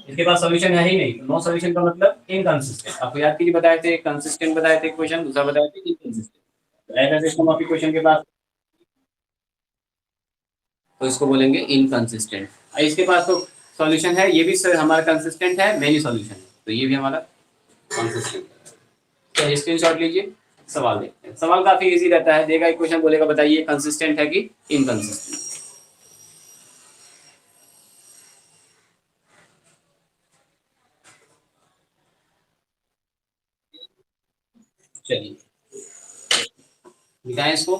इसके पास सॉल्यूशन है ही नहीं। नो सॉल्यूशन का मतलब इनकंसिस्टेंट। आपको याद कीजिए, बताए थे कंसिस्टेंट बताए थे क्वेश्चन, दूसरा बताए थे इनकंसिस्टेंट। ऐसा सिस्टम ऑफ इक्वेशन के पास तो इसको बोलेंगे इनकंसिस्टेंट। इसके पास तो सॉल्यूशन है, ये भी सर हमारा कंसिस्टेंट है, मेनी सॉल्यूशन है, तो ये भी हमारा कंसिस्टेंट है। तो स्क्रीनशॉट लीजिए, सवाल देखते हैं। सवाल काफी इजी रहता है, देगा एक क्वेश्चन, बोलेगा बताइए कंसिस्टेंट है कि इनकंसिस्टेंट। चलिए दिखाएं इसको।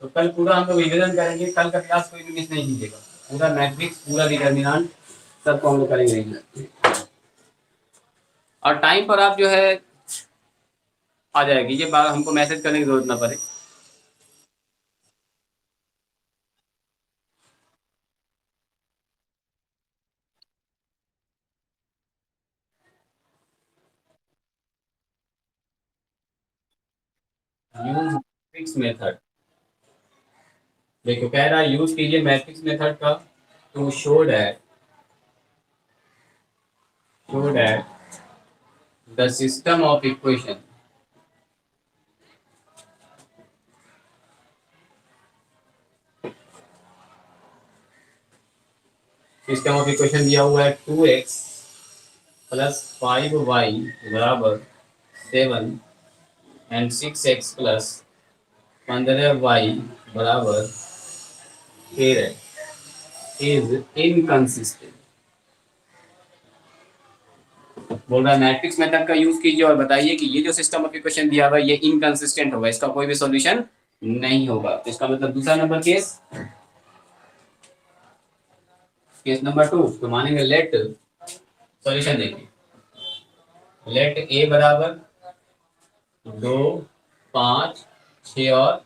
तो कल पूरा हम लोग रिविजन करेंगे, कल का क्लास कोई भी मिस नहीं कीजिएगा। पूरा मैट्रिक्स, पूरा डिटर्मिनेंट, सबको हम लोग करेंगे। और टाइम पर आप जो है आ जाएगी, ये बात हमको मैसेज करने की जरूरत ना पड़े। यूज मैट्रिक्स मेथड, देखो कह रहा है यूज कीजिए मैट्रिक्स मेथड का to show that the system of equation दिया हुआ है 2x प्लस 5y बराबर 7 एंड 6x प्लस 15y बराबर 13 इज इनकंसिस्टेंट। बोल रहा है मैट्रिक्स मेथड का यूज कीजिए और बताइए कि ये जो सिस्टम ऑफ इक्वेशन दिया हुआ है ये इनकंसिस्टेंट होगा, इसका कोई भी सॉल्यूशन नहीं होगा। तो इसका मतलब दूसरा नंबर केस नंबर 2, तो मानेंगे लेट सॉल्यूशन, देखिए लेट ए बराबर 2, 5, 6 और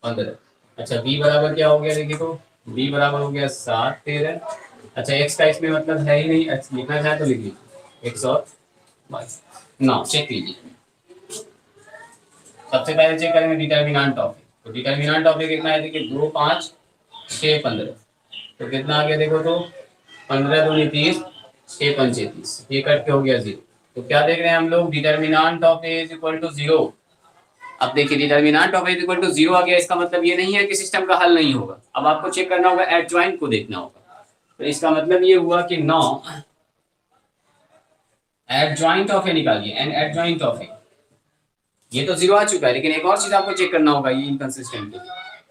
15। अच्छा बी बराबर क्या हो गया, देखिए तो बी बराबर हो गया 7, 13। अच्छा एक्स का इसमें मतलब है ही नहीं, अच्छा लिखना चाहे तो लिख लीजिए एक्स और वाई। ना चेक कीजिए, सबसे पहले चेक करेंगे डिटर्मिनेंट ऑफ ए। तो डिटर्मिनेंट ऑफ ए कितना है, देखिए 2, 5, 6, 15। तो कितना आ गया देखो तो 15 दूनी 30, 6 पंचे 30, ये कट के हो गया 0। तो क्या देख रहे हैं हम लोग, determinant of A is equal to 0। अब देखिए determinant of A is equal to 0 आ गया, इसका मतलब ये नहीं है कि सिस्टम का हल नहीं होगा। अब आपको चेक करना होगा, एडजॉइंट को देखना होगा। तो इसका मतलब ये हुआ कि 9 एडजॉइंट ऑफ ए निकालिए, एन एडजॉइंट ऑफ ए, ये तो जीरो आ चुका है, लेकिन एक और चीज आपको चेक करना होगा ये इनकंसिस्टेंट।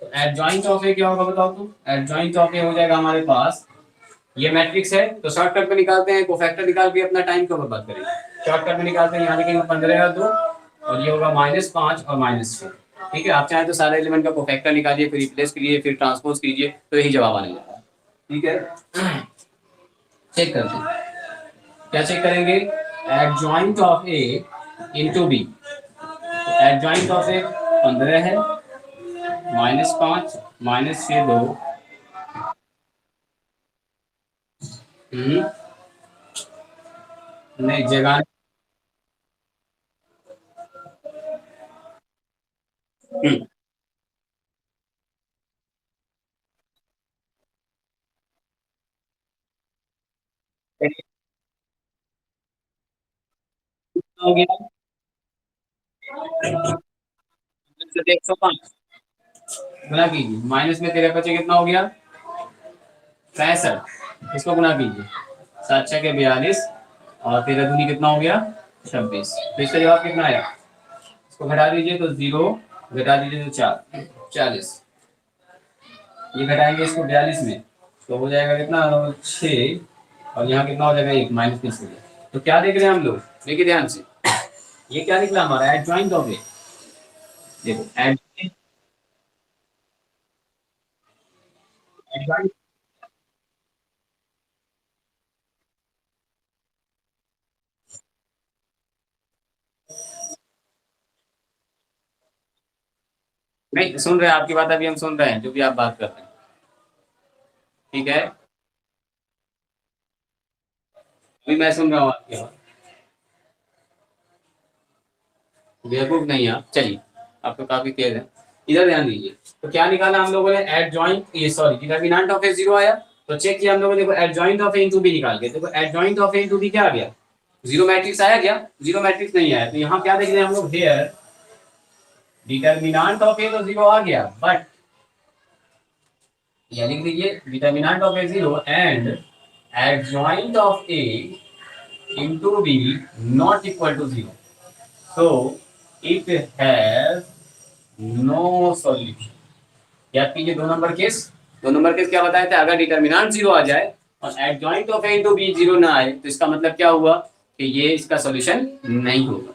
तो एडजॉइंट ऑफ ए क्या होगा बताओ तुम? एडजॉइंट ऑफ ए हो जाएगा हमारे पास, ये मैट्रिक्स है तो शॉर्टकट में निकालते हैं, कोफैक्टर निकाल के अपना टाइम क्यों बर्बाद करेंगे। शॉर्टकट में निकालते हैं, यहाँ लिखेंगे 15 और 2, और ये होगा -5 और -6। ठीक है, आप चाहें तो सारे एलिमेंट का कोफैक्टर निकालिए, फिर रिप्लेस करिए, फिर ट्रांसपोज कीजिए, तो यही जवाब आने लगा। ठीक है, चेक करते हैं, क्या चेक करेंगे? Adjoint of A into B. Adjoint of A 15 है, -5 -6 2। नहीं जगह। हम्म, हो गया 105 गुना कीजिए, माइनस में तेरह बचे कितना हो गया? 65, इसको गुना कीजिए, 7 6 के 42, और 13 दूनी कितना हो गया? 26। तो इसका जवाब कितना आया? इसको घटा दीजिए तो 0, घटा दीजिए तो 4, 40। ये घटाएंगे इसको 42 में, तो हो जाएगा कितना? 6, और यहाँ कितना हो जाएगा? 1, माइनस में से। तो क्या देख रहे हैं हम लोग? देखिए ध्यान से, ये क्या निकला हमारा? एडजॉइंट ऑफ ए। देखो एडजॉइंट, नहीं सुन रहे हैं आपकी बात, अभी हम सुन रहे हैं जो भी आप बात कर रहे हैं। ठीक है, अभी मैं सुन रहा हूँ आपकी बात। बेवकूफ नहीं आप, चलिए, आप तो काफी तेज है। इधर ध्यान दीजिए, तो क्या निकाला हम लोगों ने? एडजॉइंट, ये सॉरी, डिटरमिनेंट ऑफ ए 0 आया, तो चेक किया हम लोगों ने, देखो adjoint of A into B निकाल के, देखो adjoint of A into B क्या आ गया? जीरो मैट्रिक्स आया क्या? जीरो मैट्रिक्स नहीं आया, तो यहाँ क्या देख रहे हैं हम लोग? हेयर डिटरमिनेंट ऑफ ए तो 0 आ गया, बट या लिख दीजिए determinant of A 0 and adjoint of A into B not equal to 0, so it has no solution। याद कीजिए 2 नंबर केस, 2 नंबर केस क्या बताए थे? अगर डिटर्मिनेंट 0 आ जाए और adjoint of A into B 0 ना आए, तो इसका मतलब क्या हुआ? कि ये इसका सॉल्यूशन नहीं होगा।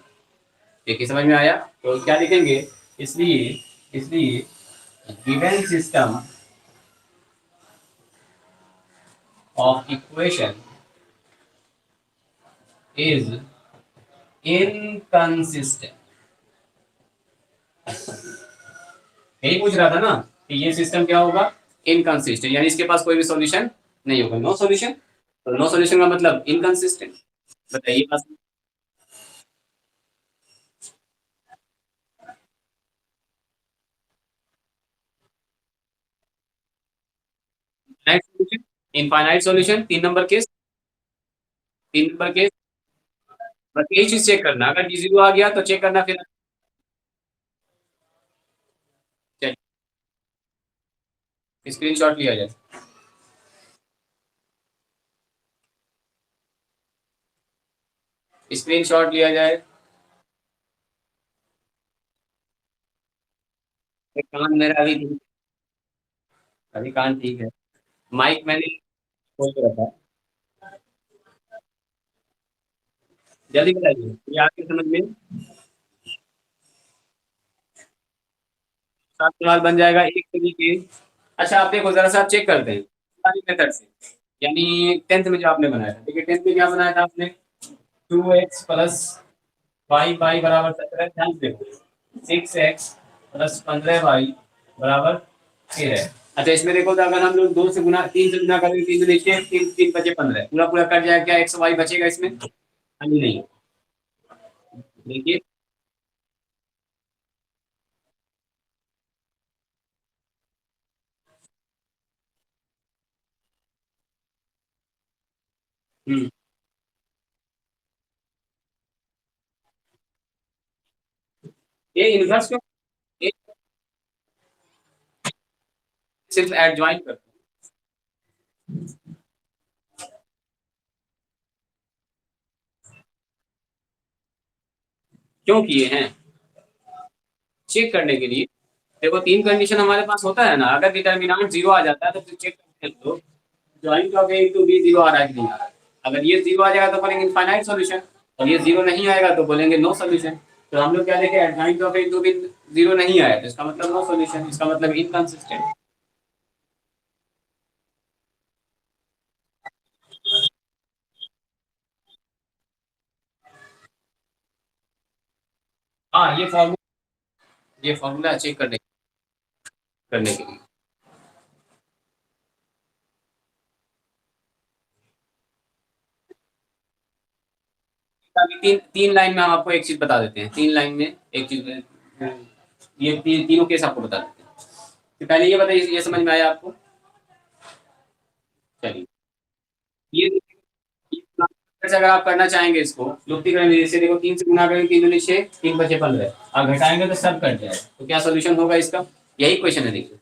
देखिए समझ में आया? तो क्या लिखेंगे? इसलिए इसलिए given system of equation is inconsistent. यही पूछ रहा था ना कि ये सिस्टम क्या होगा? इनकंसिस्टेंट, यानी इसके पास कोई भी सॉल्यूशन नहीं होगा, नो सॉल्यूशन। तो नो सॉल्यूशन का मतलब इनकंसिस्टेंट। बताइए बस। Solution, infinite solution, 3 number case, 3 number case. बस यही चीज चेक करना, अगर ये 0 आ गया तो चेक करना फिर। स्क्रीन शॉट लिया जाए, स्क्रीन शॉट लिया जाए। कान मेरा अभी कान ठीक है, माइक मैंने खोल के रखा है। जल्दी बताइए, ये आपकी समझ में सात सवाल बन जाएगा एक तरीके। अच्छा आप देखो जरा सा, चेक करते हैं सारी मेथड से, यानी 10th में जो आपने बनाया था। देखिए 10th में क्या बनाया था आपने? 2x प्लस 5y बराबर 17, ध्यान से देखो, 6x प्लस 15y बराबर 13। अच्छा इसमें देखो तो अगर हम लोग 2 से गुना, 3 से गुना करेंगे, 3 से नीचे, 3 3 बचे 15, पूरा पूरा कट जाएगा, क्या एक्स वाई बचेगा इसमें? हानि नहीं। देखिए, ये इनवर्स को ये सिर्फ एडजॉइन करते क्यों किए हैं? चेक करने के लिए। देखो तीन कंडीशन हमारे पास होता है ना, अगर डिटर्मिनेंट जीरो आ जाता है तो फिर चेक करते हैं लोग joint of A into B zero आ रहा है कि नहीं आ रहा है। अगर ये जीरो आ जाएगा तो बोलेंगे इनफाइनाइट सॉल्यूशन, और ये जीरो नहीं आएगा तो बोलेंगे नो सॉल्यूशन। तो हम लोग क्या देखें, joint of A into B zero नहीं आया तो इसका मतलब नो सॉल्यूशन, इसका मतलब इनकंसिस्टेंट। हाँ ये फॉर्मूला चेक करने के लिए। अभी तीन तीन लाइन में हम आपको एक चीज बता देते हैं, तीन लाइन में एक चीज ये तीनों केस आपको बता देते हैं। तो पहले ये बताइए, ये समझ में आया आपको? चलिए ये अगर आप करना चाहेंगे इसको लुप्ति करेंगे, जैसे देखो तीन से गुना करेंगे, तीन दूनी छह, तीन बचे 15, आप घटाएंगे तो सब कट जाएगा, तो क्या सोल्यूशन होगा इसका? यही क्वेश्चन है, देखिए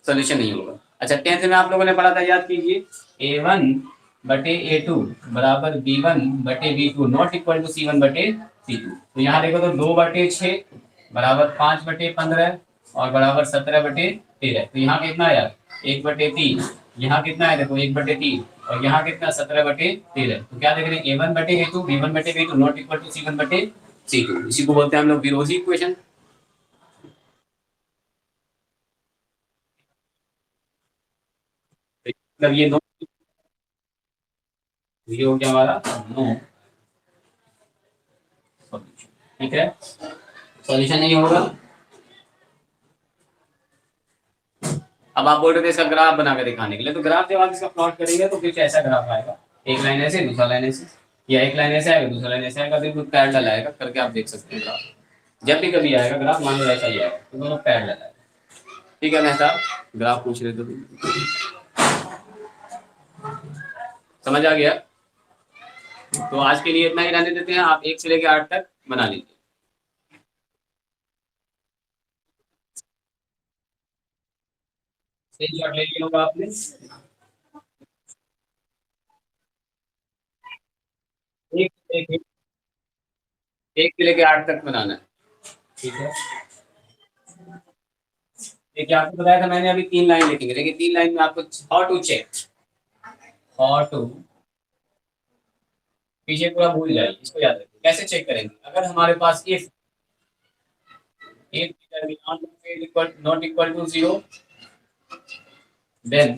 सोल्यूशन नहीं होगा। अच्छा 10th में आप लोगों ने पढ़ा था, याद कीजिए, A1 बटे A2 बराबर B1 बटे B2 not equal to C1 बटे C2। तो यहाँ देखो तो 2 बटे 6 बराबर 5 बटे 15 और बराबर 17 बटे 13। तो यहाँ कितना आया? 1 बटे 3। यहाँ कितना है देखो 1 बटे 3, और यहाँ कितना 17 बटे 13। तो क्या देख रहे हैं, A1 बटे A2 B1 बटे B2 not equal to C1 बटे C2। इसी को बोलते हैं हम लोग विरोधी इक्वेशन। मतलब ये नो, ये हो गया हमारा नो सॉल्यूशन। ठीक है, सॉल्यूशन नहीं होगा। अब आप बोल रहे थे इसका ग्राफ बना के दिखाने के लिए, तो ग्राफ जब आप इसका प्लॉट करेंगे तो फिर कैसा ग्राफ आएगा? एक लाइन ऐसे दूसरा लाइन ऐसे, या एक लाइन ऐसे आएगा दूसरा लाइन ऐसे आएगा, बिल्कुल पैरेलल आएगा करके आप देख सकते हैं ग्राफ। जब भी कभी आएगा ग्राफ मान लो ऐसा ही आएगा, तो दोनों पैरेलल आएगा। ठीक है मेहता, ग्राफ पूछ रहे थे, समझ आ गया? तो आज के लिए इतना ही रहने देते हैं, आप 1 से लेकर 8 तक बना लीजिए। सही शॉट ले लिया होगा आपने। एक एक एक, एक से लेकर 8 तक बनाना है। ठीक है, देखिए आपको बताया था मैंने, अभी तीन लाइन लिखेंगे, लेकिन तीन लाइन में आपको how to check, how to, पीछे पूरा भूल जाइए, इसको याद रखिए। कैसे चेक करेंगे? अगर हमारे पास if determinant is equal not equal to zero, then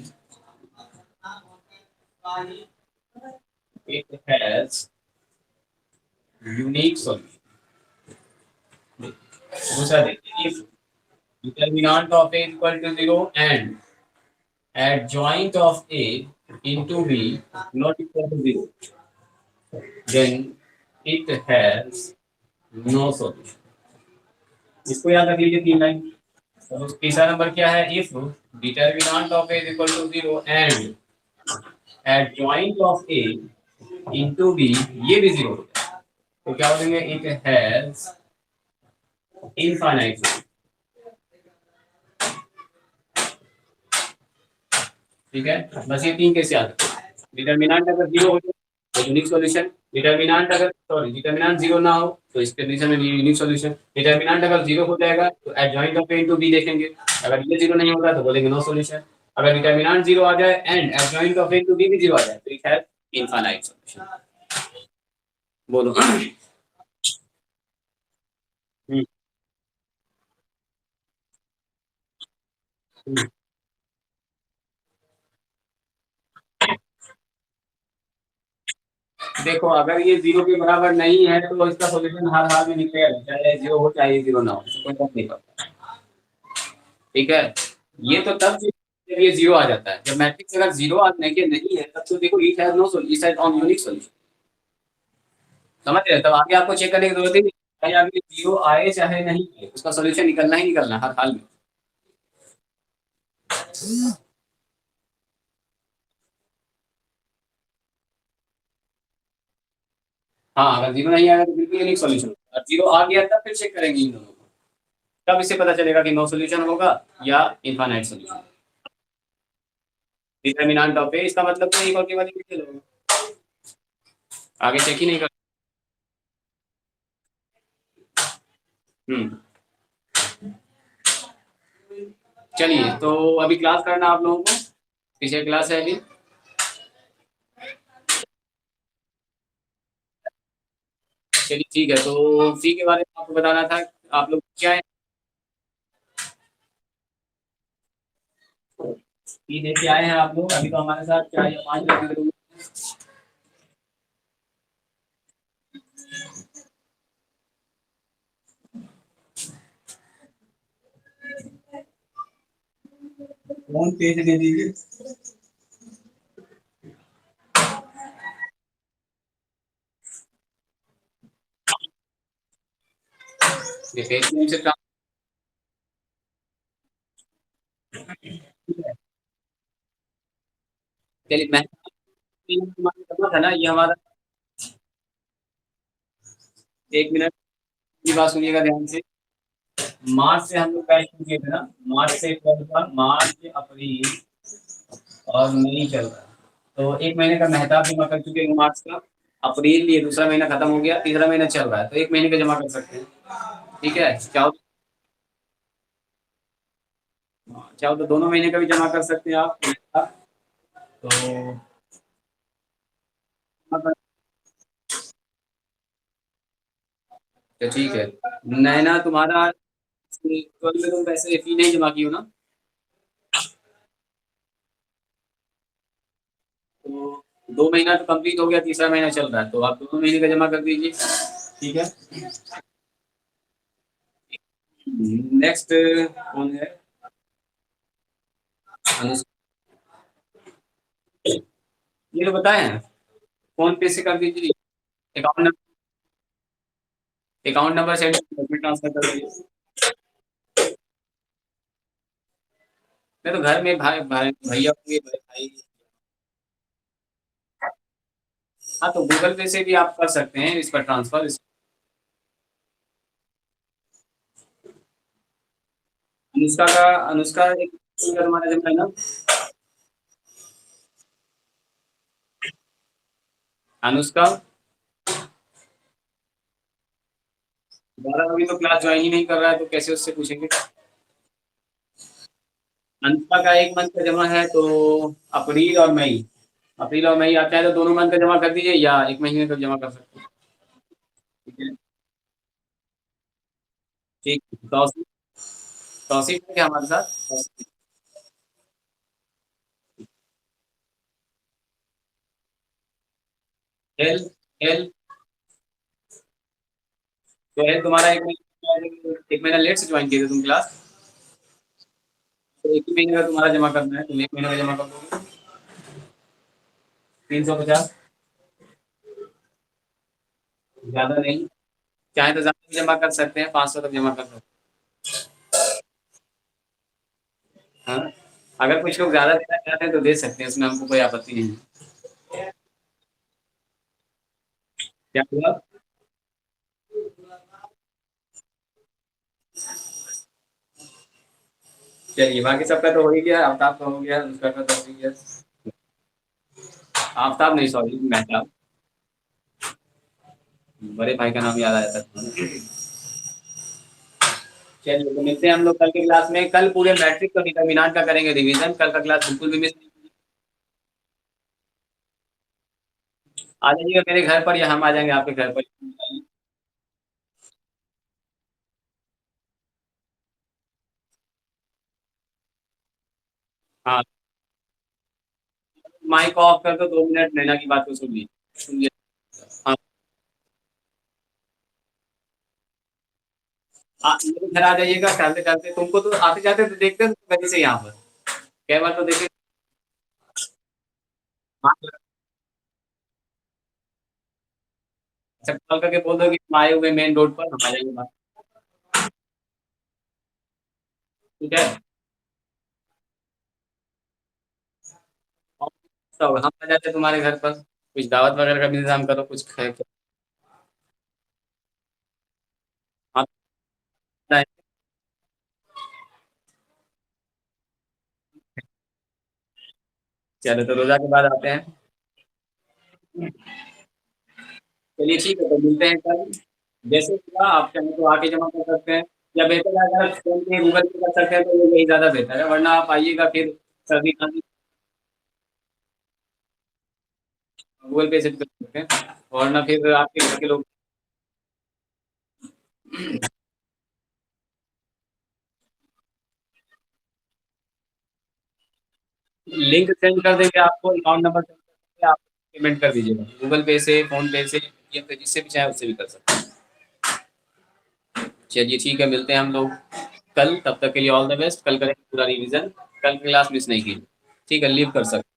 it has unique solution. दूसरा देखिए, if determinant of a equal to zero and adjoint of a into b not equal to zero, then it has no solution. इसको याद रख लीजिए तीन लाइन। तो तीसरा नंबर क्या है, if determinant of a is equal to zero and adjoint of a into b ये भी जीरो हो जाए तो क्या बोलेंगे, इट हैज इनफाइनाइट। ठीक है, बस ये तीन कैसे याद रखें। डिटर्मिनेंट अगर जीरो हो जाए तो यूनिक सॉल्यूशन, डिटर्मिनेंट अगर सॉरी डिटर्मिनेंट जीरो ना हो तो इस कंडीशन में यूनिक सॉल्यूशन, डिटर्मिनेंट अगर जीरो हो जाएगा तो adjoint of A into B देखेंगे, अगर ये जीरो नहीं होगा तो बोलेंगे नो सॉल्यूशन। अगर डिटर्मिनेंट जीरो आ जाए and adjoint of A into B भी जीरो आ जाए तो इट हैज इनफाइनाइट सॉल्यूशन। बोलो। हम्म, हम्म। देखो अगर ये जीरो के बराबर नहीं है तो इसका सॉल्यूशन हर हाल में निकलेगा, चाहे जीरो हो चाहे जीरो ना हो, कोई फर्क नहीं पड़ता। ठीक है, ये तो तब जब ये जीरो आ जाता है, जब मैट्रिक्स अगर जीरो आने के नहीं है तब तो देखो it has no solution, it has on unique solution. समझ रहे हो? तब आगे आपको चेक करने की जरूरत ही नहीं, चाहे आगे जीरो आए चाहे नहीं आए उसका सॉल्यूशन निकलना ही निकलना हर हाल में। हाँ अगर जीरो नहीं आएगा तो बिल्कुल यूनिक सॉल्यूशन, और जीरो आ गया तब फिर चेक करेंगे इन दोनों को, तब इससे पता चलेगा कि नो सॉल्यूशन होगा या इनफाइनाइट सॉल्यूशन। डिटर्मिनेंट ऑफ ए इसका मतलब तो एक और केवल एक ही होगा, आगे चेक ही नहीं कर। हम्म। चलिए, तो अभी क्लास करना आप लोगों को, पीछे क्लास है अभी। चलिए ठीक है, तो फी के बारे में आपको बताना था। आप लोग क्या है, फी लेके आए हैं आप लोग? अभी तो हमारे साथ 4 या 5 लोग हैं। फोन पे से दे दीजिए। ये पेटीएम से ट्रांसफर। चलिए, मैं करना था ना ये हमारा। एक मिनट की बात सुनिएगा ध्यान से। मार्च से हम लोग बैच किए थे ना, मार्च से कौन सा, मार्च अप्रैल और मई चल रहा है। तो एक महीने का मेहताब जमा कर चुके हैं मार्च का। अप्रैल ये दूसरा महीना खत्म हो गया, तीसरा महीना चल रहा है, तो एक महीने का जमा कर सकते हैं। ठीक है, चाहो तो दोनों महीने का भी जमा कर सकते हैं आप मेहताब। तो तो ठीक है। नैना, तुम्हारा 12 में तुम पैसे फी नहीं जमा की हो ना? तो 2 महीना तो कंप्लीट हो गया, तीसरा महीना चल रहा है, तो आप दोनों महीने का जमा कर दीजिए। ठीक है। नेक्स्ट कौन है? अनुष्का। ये तो बताए हैं, फोन पे से कर दीजिए। Account number, account number send में ट्रांसफर कर दीजिए। मैं तो घर में भैया होंगे, भाई। हाँ, तो गूगल पे से भी आप कर सकते हैं इस पर ट्रांसफर। अनुष्का एक हमारा जमा है ना। अनुष्का दोबारा अभी तो क्लास ज्वाइन ही नहीं कर रहा है, तो कैसे उससे पूछेंगे? अनुष्का का एक मंथ का जमा है, तो अप्रैल और मई, अप्रैल और मई आता है, तो दोनों मंथ का जमा कर दीजिए, या एक महीने का जमा कर सकते हैं। ठीक है। ठीक। तौसीफ, तौसीफ है क्या हमारे साथ? हेल हेल तो हेल तुम्हारा एक महीना लेट से ज्वाइन किए थे तुम क्लास, तो एक ही महीने का तुम्हारा जमा करना है, तुम एक महीने का जमा कर दोगे। 350। ज्यादा नहीं, चाहे तो ज्यादा भी जमा कर सकते हैं, 500 तक जमा कर सकते हैं। हाँ, अगर कुछ लोग ज्यादा देना चाहते हैं तो दे सकते हैं, उसमें हमको कोई आपत्ति नहीं है। क्या हुआ? चलिए, बाकी सबका तो हो ही गया, आफ्ताब का हो गया, उसका तो हो ही गया। आफ्ताब नहीं, सॉरी, मेहताब। बड़े भाई का नाम याद आया था तुम्हारा। चलिए, तो मिलते हैं हम लोग कल के क्लास में। कल पूरे मैट्रिक का डिटर्मिनेंट का करेंगे रिवीजन, कल का क्लास बिल्कुल भी मिस नहीं। आ जाइएगा मेरे घर पर, या हम आ जाएंगे आपके घर पर। हाँ, माइक ऑफ कर दो, 2 मिनट नैना की बात को सुनिए। हाँ, मेरे घर आ जाइएगा टहलते टहलते, तुमको तो आते जाते तो देखते हो कहीं से यहाँ पर, कई बार तो देखे। हाँ, अच्छा, कॉल करके बोल दो कि हम आए हुए मेन रोड पर, हम आ जाएंगे बाहर। ठीक है। और तो हम आ जाते तुम्हारे घर पर, कुछ दावत वगैरह का भी इंतजाम करो, कुछ खाए। हाँ, चलो, तो रोजा के बाद आते हैं। चलिए ठीक है, तो मिलते हैं कल। जैसे हुआ आप चाहें तो आके जमा कर सकते हैं, या बेहतर है अगर फ़ोन पे, गूगल पे कर सकते हैं तो यही ज़्यादा बेहतर है, वरना आप आइएगा फिर सर्दी खांसी गूगल पे से भी कर सकते हैं, वरना फिर आपके घर के लोग लिंक सेंड कर देंगे आपको, अकाउंट नंबर सेंड कर देंगे, आप पेमेंट कर दीजिएगा। गूगल पे से, फ़ोन पे से, पेटीएम से, जिससे भी चाहे उससे भी कर सकते हैं। चलिए ठीक है, मिलते हैं हम लोग कल, तब तक के लिए ऑल द बेस्ट। कल करेंगे पूरा रिवीजन, कल की क्लास मिस नहीं कीजिए। ठीक है, लीव कर सकते हैं।